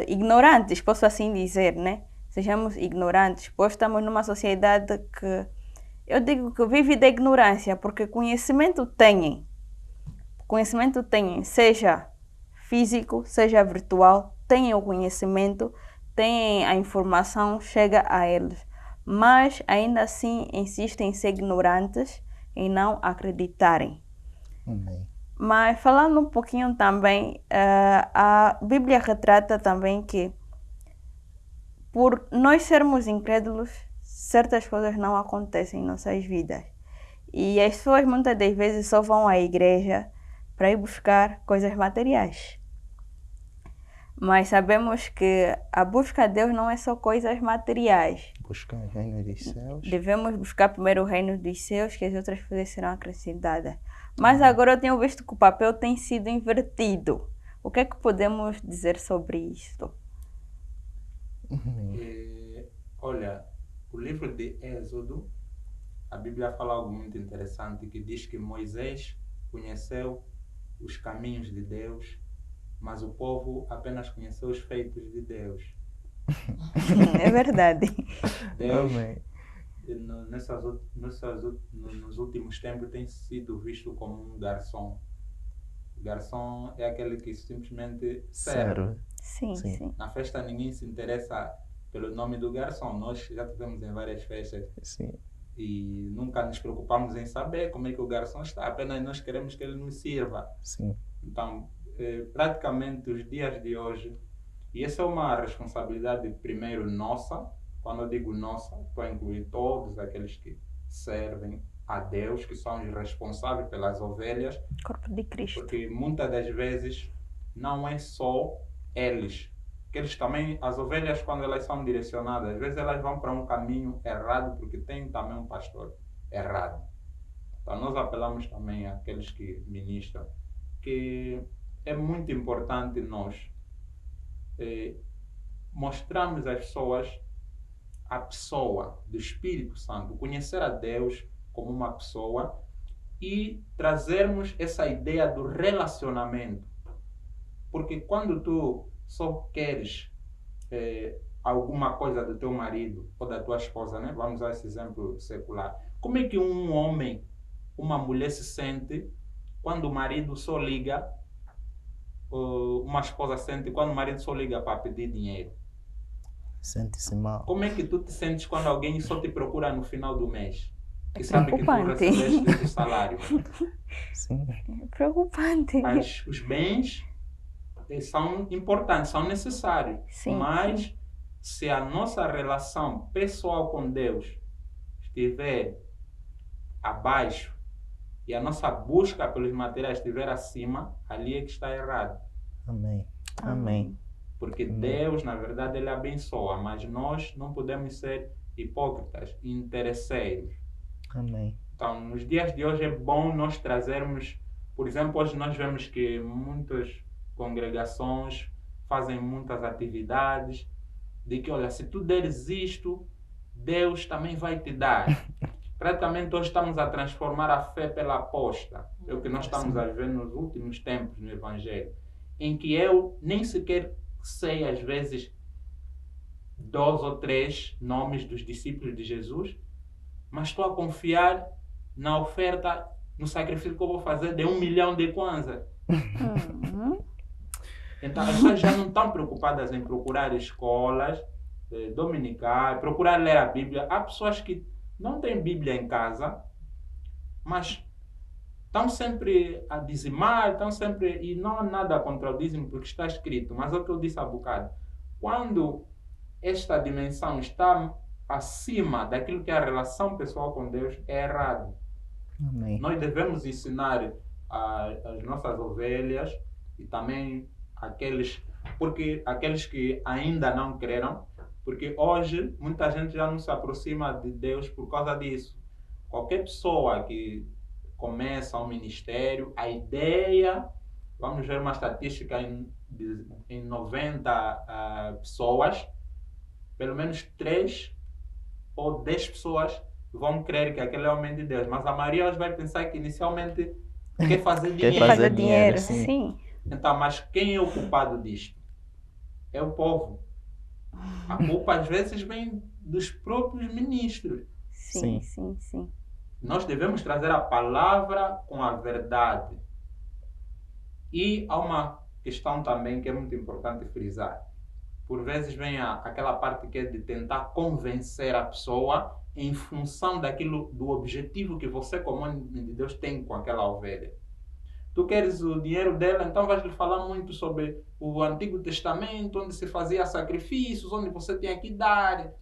ignorantes, posso assim dizer, né? Sejamos ignorantes, pois estamos numa sociedade que eu digo que vive da ignorância, porque conhecimento têm, seja físico, seja virtual, têm o conhecimento, têm a informação, chega a eles. Mas ainda assim insistem em ser ignorantes e não acreditarem. Amém. Mas falando um pouquinho também, a Bíblia retrata também que por nós sermos incrédulos, certas coisas não acontecem em nossas vidas. E as pessoas muitas das vezes só vão à igreja para ir buscar coisas materiais. Mas sabemos que a busca a Deus não é só coisas materiais. Buscar o reino dos céus. Devemos buscar primeiro o reino dos céus, que as outras coisas serão acrescentadas. Mas agora eu tenho visto que o papel tem sido invertido. O que é que podemos dizer sobre isto? Olha, o livro de Êxodo, a Bíblia fala algo muito interessante, que diz que Moisés conheceu os caminhos de Deus, mas o povo apenas conheceu os feitos de Deus. É verdade. Deus, Amém. nos últimos tempos, tem sido visto como um garçom. O garçom é aquele que simplesmente serve. Sim, sim. Na festa ninguém se interessa pelo nome do garçom. Nós já tivemos em várias festas. Sim. E nunca nos preocupamos em saber como é que o garçom está. Apenas nós queremos que ele nos sirva. Sim. Então, praticamente os dias de hoje, e essa é uma responsabilidade primeiro nossa. Quando eu digo nossa, estou a incluir todos aqueles que servem a Deus, que são os responsáveis pelas ovelhas. Corpo de Cristo. Porque muitas das vezes não é só eles. Que eles também, as ovelhas, quando elas são direcionadas, às vezes elas vão para um caminho errado, porque tem também um pastor errado. Então nós apelamos também àqueles que ministram, que é muito importante nós mostrarmos às pessoas a pessoa do Espírito Santo, conhecer a Deus como uma pessoa e trazermos essa ideia do relacionamento. Porque quando tu só queres alguma coisa do teu marido ou da tua esposa, né? Vamos usar esse exemplo secular. Como é que um homem, uma mulher se sente quando o marido só liga, uma esposa sente quando o marido só liga para pedir dinheiro? Sente-se mal. Como é que tu te sentes quando alguém só te procura no final do mês? É E sabe que tu recebeste o salário? Sim. É preocupante. Os bens são importantes, são necessários. Sim, mas se a nossa relação pessoal com Deus estiver abaixo e a nossa busca pelos materiais estiver acima, ali é que está errado. Amém. Amém. Porque Deus, na verdade, Ele abençoa, mas nós não podemos ser hipócritas e interesseiros. Amém. Então, nos dias de hoje é bom nós trazermos, por exemplo, hoje nós vemos que muitas congregações fazem muitas atividades de que, olha, se tu deres isto, Deus também vai te dar. Praticamente hoje estamos a transformar a fé pela aposta. É o que nós estamos a viver nos últimos tempos no Evangelho. Em que eu nem sequer sei, às vezes, 2 ou 3 nomes dos discípulos de Jesus, mas estou a confiar na oferta, no sacrifício que eu vou fazer de 1 milhão de kwanzas. Então, as pessoas já não estão preocupadas em procurar escolas dominicais, procurar ler a Bíblia. Há pessoas que não têm Bíblia em casa, mas estão sempre a dizimar, estão sempre... E não há nada contra o dízimo, porque está escrito. Mas é o que eu disse há bocado. Quando esta dimensão está acima daquilo que é a relação pessoal com Deus, é errado. Amém. Nós devemos ensinar as nossas ovelhas e também aqueles que ainda não creram, porque hoje muita gente já não se aproxima de Deus por causa disso. Qualquer pessoa que começa um ministério, a ideia, vamos ver uma estatística em 90 pessoas, pelo menos 3 ou 10 pessoas vão crer que aquele é o homem de Deus, mas a maioria hoje vai pensar que inicialmente quer fazer dinheiro. Quer fazer dinheiro, sim. Então, mas quem é o culpado disto? É o povo. A culpa às vezes vem dos próprios ministros. Sim. Nós devemos trazer a palavra com a verdade. E há uma questão também que é muito importante frisar. Por vezes vem aquela parte que é de tentar convencer a pessoa em função do objetivo que você, como homem de Deus, tem com aquela ovelha. Tu queres o dinheiro dela, então vais lhe falar muito sobre o Antigo Testamento, onde se fazia sacrifícios, onde você tinha que dar.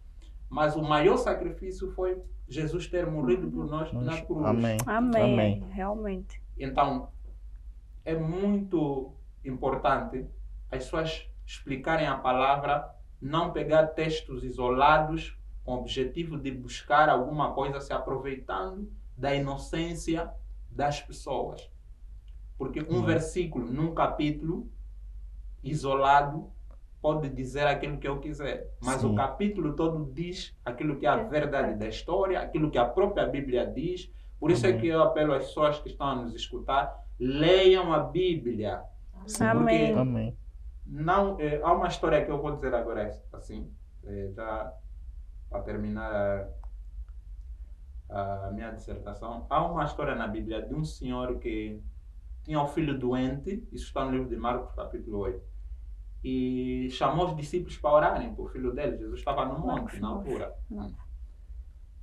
Mas o maior sacrifício foi Jesus ter morrido por nós na cruz. Amém. Realmente. Então, é muito importante as pessoas explicarem a palavra, não pegar textos isolados com o objetivo de buscar alguma coisa se aproveitando da inocência das pessoas. Porque um versículo num capítulo isolado pode dizer aquilo que eu quiser, mas o capítulo todo diz aquilo que é a verdade da história, aquilo que a própria Bíblia diz. Por isso é que eu apelo às pessoas que estão a nos escutar, leiam a Bíblia. Amém. Não, há uma história que eu vou dizer agora, assim, já para terminar a minha dissertação. Há uma história na Bíblia de um senhor que tinha um filho doente, isso está no livro de Marcos, capítulo 8, e chamou os discípulos para orarem por filho dele. Jesus estava no monte, na altura.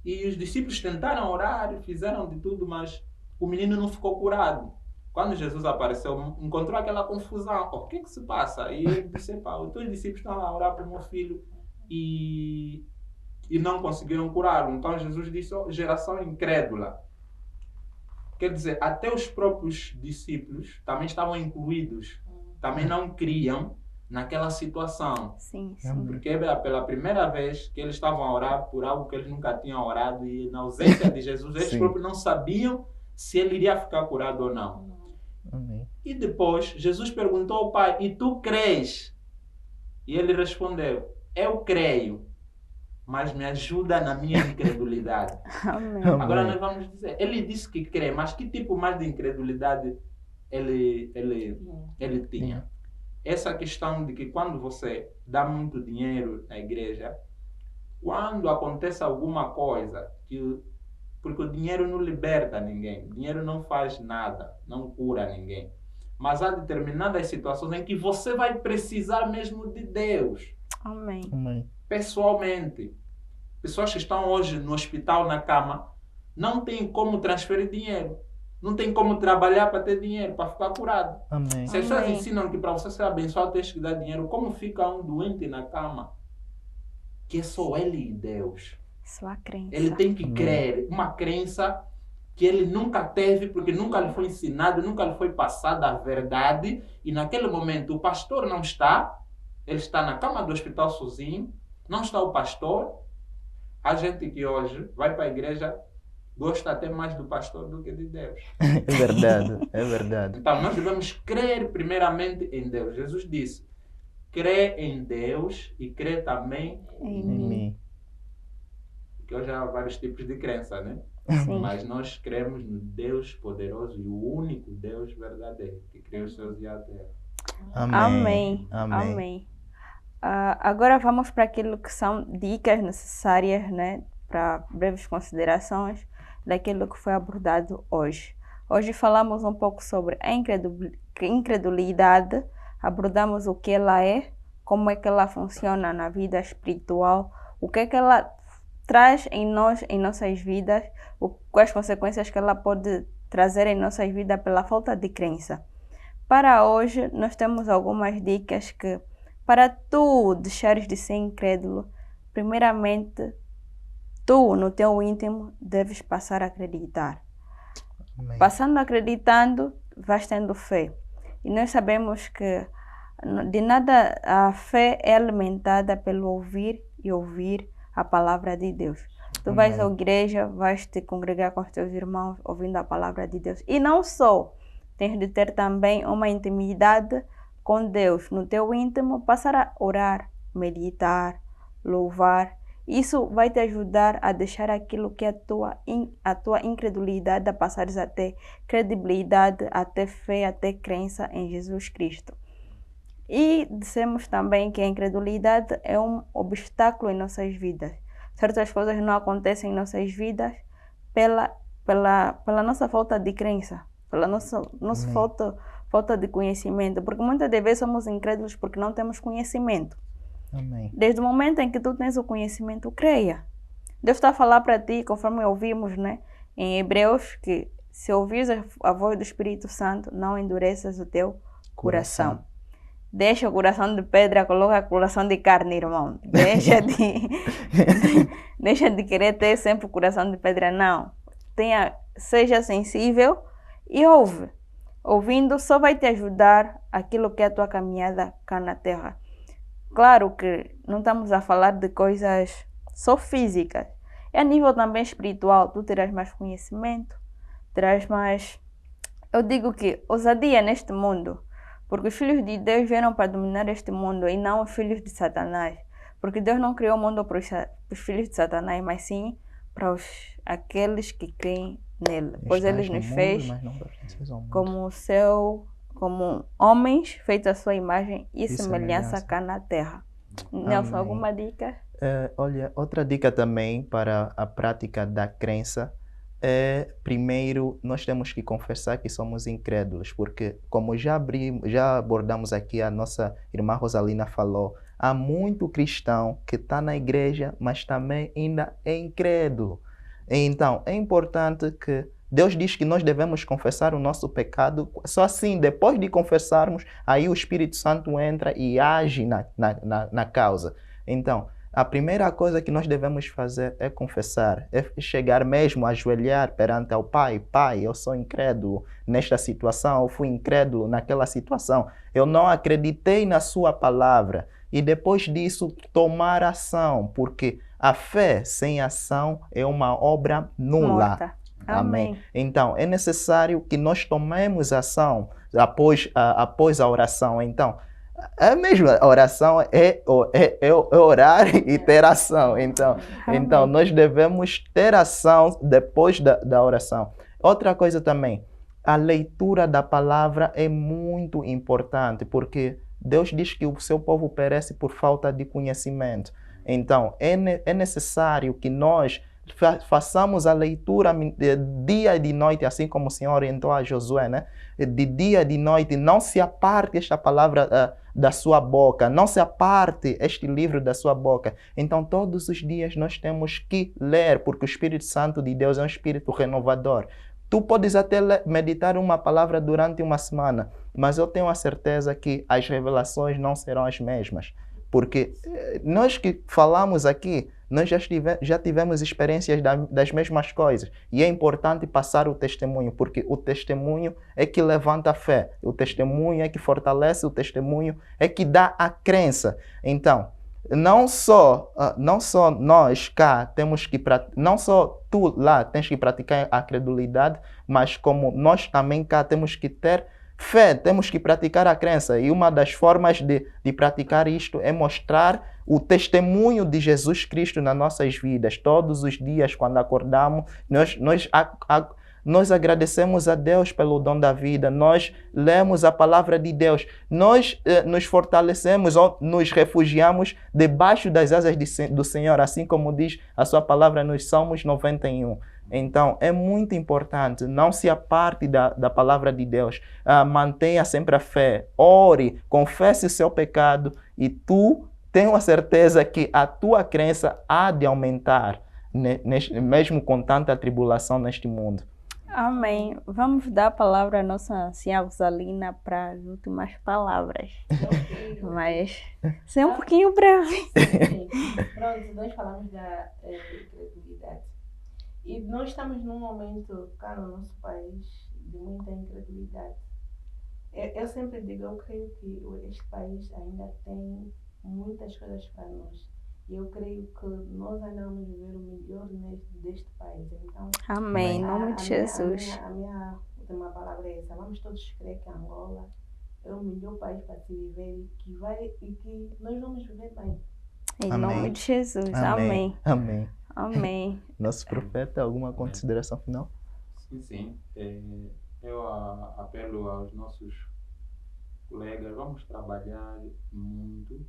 E os discípulos tentaram orar, fizeram de tudo, mas o menino não ficou curado. Quando Jesus apareceu, encontrou aquela confusão. O que se passa? E ele disse, os teus discípulos estão a orar por meu filho e não conseguiram curá-lo. Então Jesus disse, geração incrédula. Quer dizer, até os próprios discípulos também estavam incluídos. Também não criam naquela situação. Sim. Porque era pela primeira vez que eles estavam a orar por algo que eles nunca tinham orado, e na ausência de Jesus, eles próprios não sabiam se ele iria ficar curado ou não. Amém. E depois, Jesus perguntou ao pai, e tu crês? E ele respondeu, eu creio, mas me ajuda na minha incredulidade. Amém. Agora nós vamos dizer, ele disse que crê, mas que tipo mais de incredulidade ele tinha? Essa questão de que quando você dá muito dinheiro na igreja, quando acontece alguma coisa, porque o dinheiro não liberta ninguém, o dinheiro não faz nada, não cura ninguém. Mas há determinadas situações em que você vai precisar mesmo de Deus. Amém. Pessoalmente. Pessoas que estão hoje no hospital, na cama, não têm como transferir dinheiro. Não tem como trabalhar para ter dinheiro, para ficar curado. Amém. Se as pessoas ensinam que para você ser abençoado tens que dar dinheiro, como fica um doente na cama? Que é só ele e Deus. Sua crença. Ele tem que crer. Uma crença que ele nunca teve, porque nunca lhe foi ensinado, nunca lhe foi passada a verdade. E naquele momento o pastor não está, ele está na cama do hospital sozinho, não está o pastor. Há gente que hoje vai para a igreja, gosta até mais do pastor do que de Deus. É verdade, é verdade. Então nós devemos crer primeiramente em Deus. Jesus disse, crê em Deus e crê também em mim. porque hoje há vários tipos de crença, né? Sim. Mas nós cremos no Deus poderoso e o único Deus verdadeiro que criou os céus e a terra. Amém. Amém. Amém. Agora vamos para aquilo que são dicas necessárias, né, para breves considerações daquilo que foi abordado hoje. Hoje falamos um pouco sobre a incredulidade, abordamos o que ela é, como é que ela funciona na vida espiritual, o que é que ela traz em nós, em nossas vidas, quais consequências que ela pode trazer em nossas vidas pela falta de crença. Para hoje, nós temos algumas dicas que, para tu deixares de ser incrédulo, primeiramente, tu, no teu íntimo, deves passar a acreditar. Amém. Passando acreditando, vais tendo fé. E nós sabemos que de nada a fé é alimentada pelo ouvir e ouvir a palavra de Deus. Tu vais à igreja, vais te congregar com os teus irmãos ouvindo a palavra de Deus. E não só, tens de ter também uma intimidade com Deus no teu íntimo, passar a orar, meditar, louvar. Isso vai te ajudar a deixar aquilo que é a tua incredulidade, a passares a ter credibilidade, a ter fé, a ter crença em Jesus Cristo. E dissemos também que a incredulidade é um obstáculo em nossas vidas. Certas coisas não acontecem em nossas vidas pela nossa falta de crença, pela nossa falta de conhecimento. Porque muitas das vezes somos incrédulos porque não temos conhecimento. Amém. Desde o momento em que tu tens o conhecimento, creia. Deus está a falar para ti, conforme ouvimos, né, em Hebreus, que se ouvires a voz do Espírito Santo, não endureças o teu coração. Deixa o coração de pedra, coloca o coração de carne, irmão. Deixa de querer ter sempre o coração de pedra, não. Seja sensível e ouve. Ouvindo só vai te ajudar aquilo que é a tua caminhada cá na terra. Claro que não estamos a falar de coisas só físicas. É a nível também espiritual. Tu terás mais conhecimento, terás mais... Eu digo que ousadia neste mundo. Porque os filhos de Deus vieram para dominar este mundo e não os filhos de Satanás. Porque Deus não criou o mundo para os filhos de Satanás, mas sim para aqueles que creem nele. Pois ele nos fez como homens feitos à sua imagem e semelhança cá na terra. Nelson, alguma dica? Olha, outra dica também para a prática da crença primeiro, nós temos que confessar que somos incrédulos, porque como já abordamos aqui, a nossa irmã Rosalina falou, há muito cristão que está na igreja, mas também ainda é incrédulo. Então, é importante que Deus diz que nós devemos confessar o nosso pecado, só assim, depois de confessarmos, aí o Espírito Santo entra e age na causa. Então, a primeira coisa que nós devemos fazer é confessar, é chegar mesmo a ajoelhar perante ao Pai. Pai, eu sou incrédulo nesta situação, eu fui incrédulo naquela situação, eu não acreditei na sua palavra. E depois disso, tomar ação, porque a fé sem ação é uma obra nula. Morta. Amém. Então, é necessário que nós tomemos ação após a oração. Então, a mesma oração é orar e ter ação. Então nós devemos ter ação depois da oração. Outra coisa também, a leitura da palavra é muito importante, porque Deus diz que o seu povo perece por falta de conhecimento. Então, é necessário que nós façamos a leitura dia e de noite, assim como o Senhor orientou a Josué, né? De dia e de noite, não se aparte esta palavra da sua boca, não se aparte este livro da sua boca. Então, todos os dias nós temos que ler, porque o Espírito Santo de Deus é um Espírito renovador. Tu podes até meditar uma palavra durante uma semana, mas eu tenho a certeza que as revelações não serão as mesmas. Porque nós que falamos aqui, nós já tivemos experiências das mesmas coisas. E é importante passar o testemunho, porque o testemunho é que levanta a fé. O testemunho é que fortalece, o testemunho é que dá a crença. Então, não só nós cá temos que não só tu lá tens que praticar a credulidade, mas como nós também cá temos que ter fé, temos que praticar a crença. E uma das formas de praticar isto é mostrar o testemunho de Jesus Cristo nas nossas vidas. Todos os dias, quando acordamos, nós agradecemos a Deus pelo dom da vida, nós lemos a palavra de Deus, nós nos fortalecemos ou nos refugiamos debaixo das asas do Senhor, assim como diz a sua palavra nos Salmos 91. Então, é muito importante, não se aparte da palavra de Deus, mantenha sempre a fé, ore, confesse o seu pecado e tu tenho a certeza que a tua crença há de aumentar, mesmo com tanta tribulação neste mundo. Amém. Vamos dar a palavra à nossa anciã Rosalina para as últimas palavras. Mas, ser um pouquinho breve. Pronto, nós falamos da incredulidade. E nós estamos num momento cá no nosso país de muita incredulidade. Eu sempre digo, eu creio que este país ainda tem muitas coisas para nós. E eu creio que nós ainda vamos viver o melhor deste país. Então, amém, em nome de Jesus. A minha última palavra é essa. Vamos todos crer que Angola é o melhor país para se viver e que nós vamos viver bem. Em nome de Jesus. Amém. Amém. Amém. Nosso profeta, alguma consideração final? Sim. Eu apelo aos nossos colegas, vamos trabalhar muito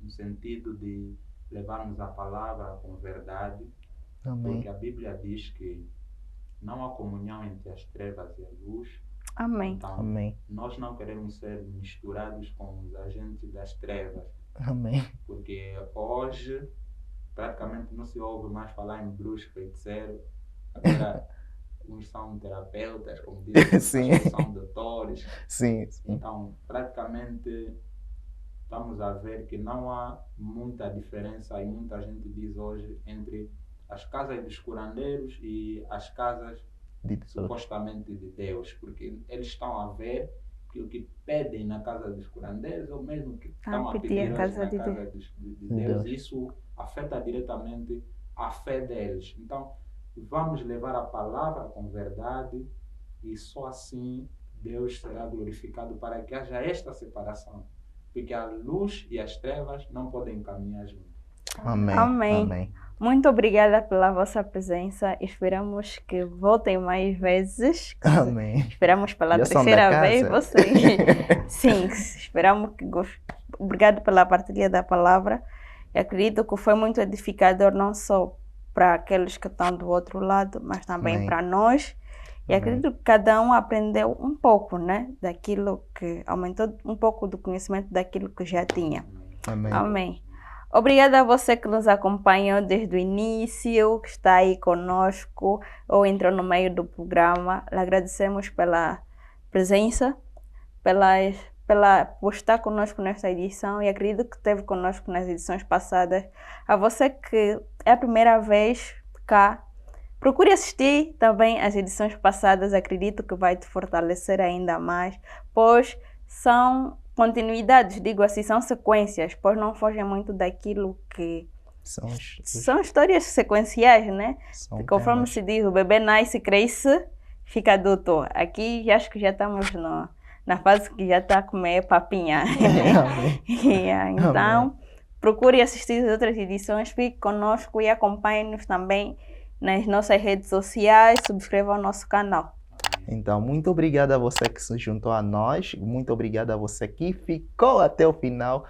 no sentido de levarmos a palavra com verdade. Amém. Porque a Bíblia diz que não há comunhão entre as trevas e a luz. Amém. Então, amém. Nós não queremos ser misturados com os agentes das trevas. Amém. Porque hoje praticamente não se ouve mais falar em bruxo, feiticeiro. Agora, uns são terapeutas, como dizem, outros são doutores. Sim. Então, praticamente, estamos a ver que não há muita diferença, e muita gente diz hoje, entre as casas dos curandeiros e as casas supostamente de Deus. Porque eles estão a ver que o que pedem na casa dos curandeiros, ou mesmo que estão a pedir na casa de Deus, isso afeta diretamente a fé deles. Então, vamos levar a palavra com verdade e só assim Deus será glorificado para que haja esta separação. Porque a luz e as trevas não podem caminhar juntos. Amém. Amém. Amém. Muito obrigada pela vossa presença. Esperamos que voltem mais vezes. Amém. Esperamos pela terceira vez vocês. Sim, esperamos que obrigado pela partilha da palavra. Eu acredito que foi muito edificador, não só para aqueles que estão do outro lado, mas também para nós. E acredito que cada um aprendeu um pouco, né? Daquilo que aumentou um pouco do conhecimento daquilo que já tinha. Amém. Amém. Obrigada a você que nos acompanhou desde o início, que está aí conosco ou entrou no meio do programa. Lhe agradecemos pela presença, por estar conosco nesta edição e acredito que esteve conosco nas edições passadas. A você que é a primeira vez cá, procure assistir também as edições passadas, acredito que vai te fortalecer ainda mais, pois são continuidades, digo assim, são sequências, pois não fogem muito daquilo que são histórias sequenciais, né? Conforme se diz, o bebê nasce, cresce, fica adulto. Aqui acho que já estamos na fase que já está a comer papinha. Então, procure assistir as outras edições, fique conosco e acompanhe-nos também nas nossas redes sociais, subscreva o nosso canal. Então, muito obrigado a você que se juntou a nós, muito obrigado a você que ficou até o final,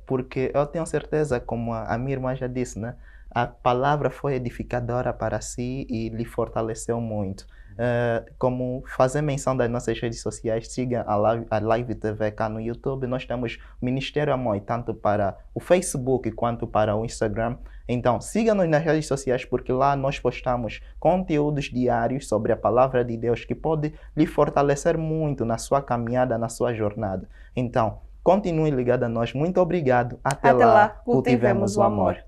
porque eu tenho certeza, como a minha irmã já disse, né? A palavra foi edificadora para si e lhe fortaleceu muito. Como fazer menção das nossas redes sociais, siga a Live TV cá no YouTube. Nós temos Ministério Amoi, tanto para o Facebook quanto para o Instagram. Então, siga-nos nas redes sociais, porque lá nós postamos conteúdos diários sobre a palavra de Deus que pode lhe fortalecer muito na sua caminhada, na sua jornada. Então, continue ligado a nós. Muito obrigado. Até lá. Cultivemos o amor.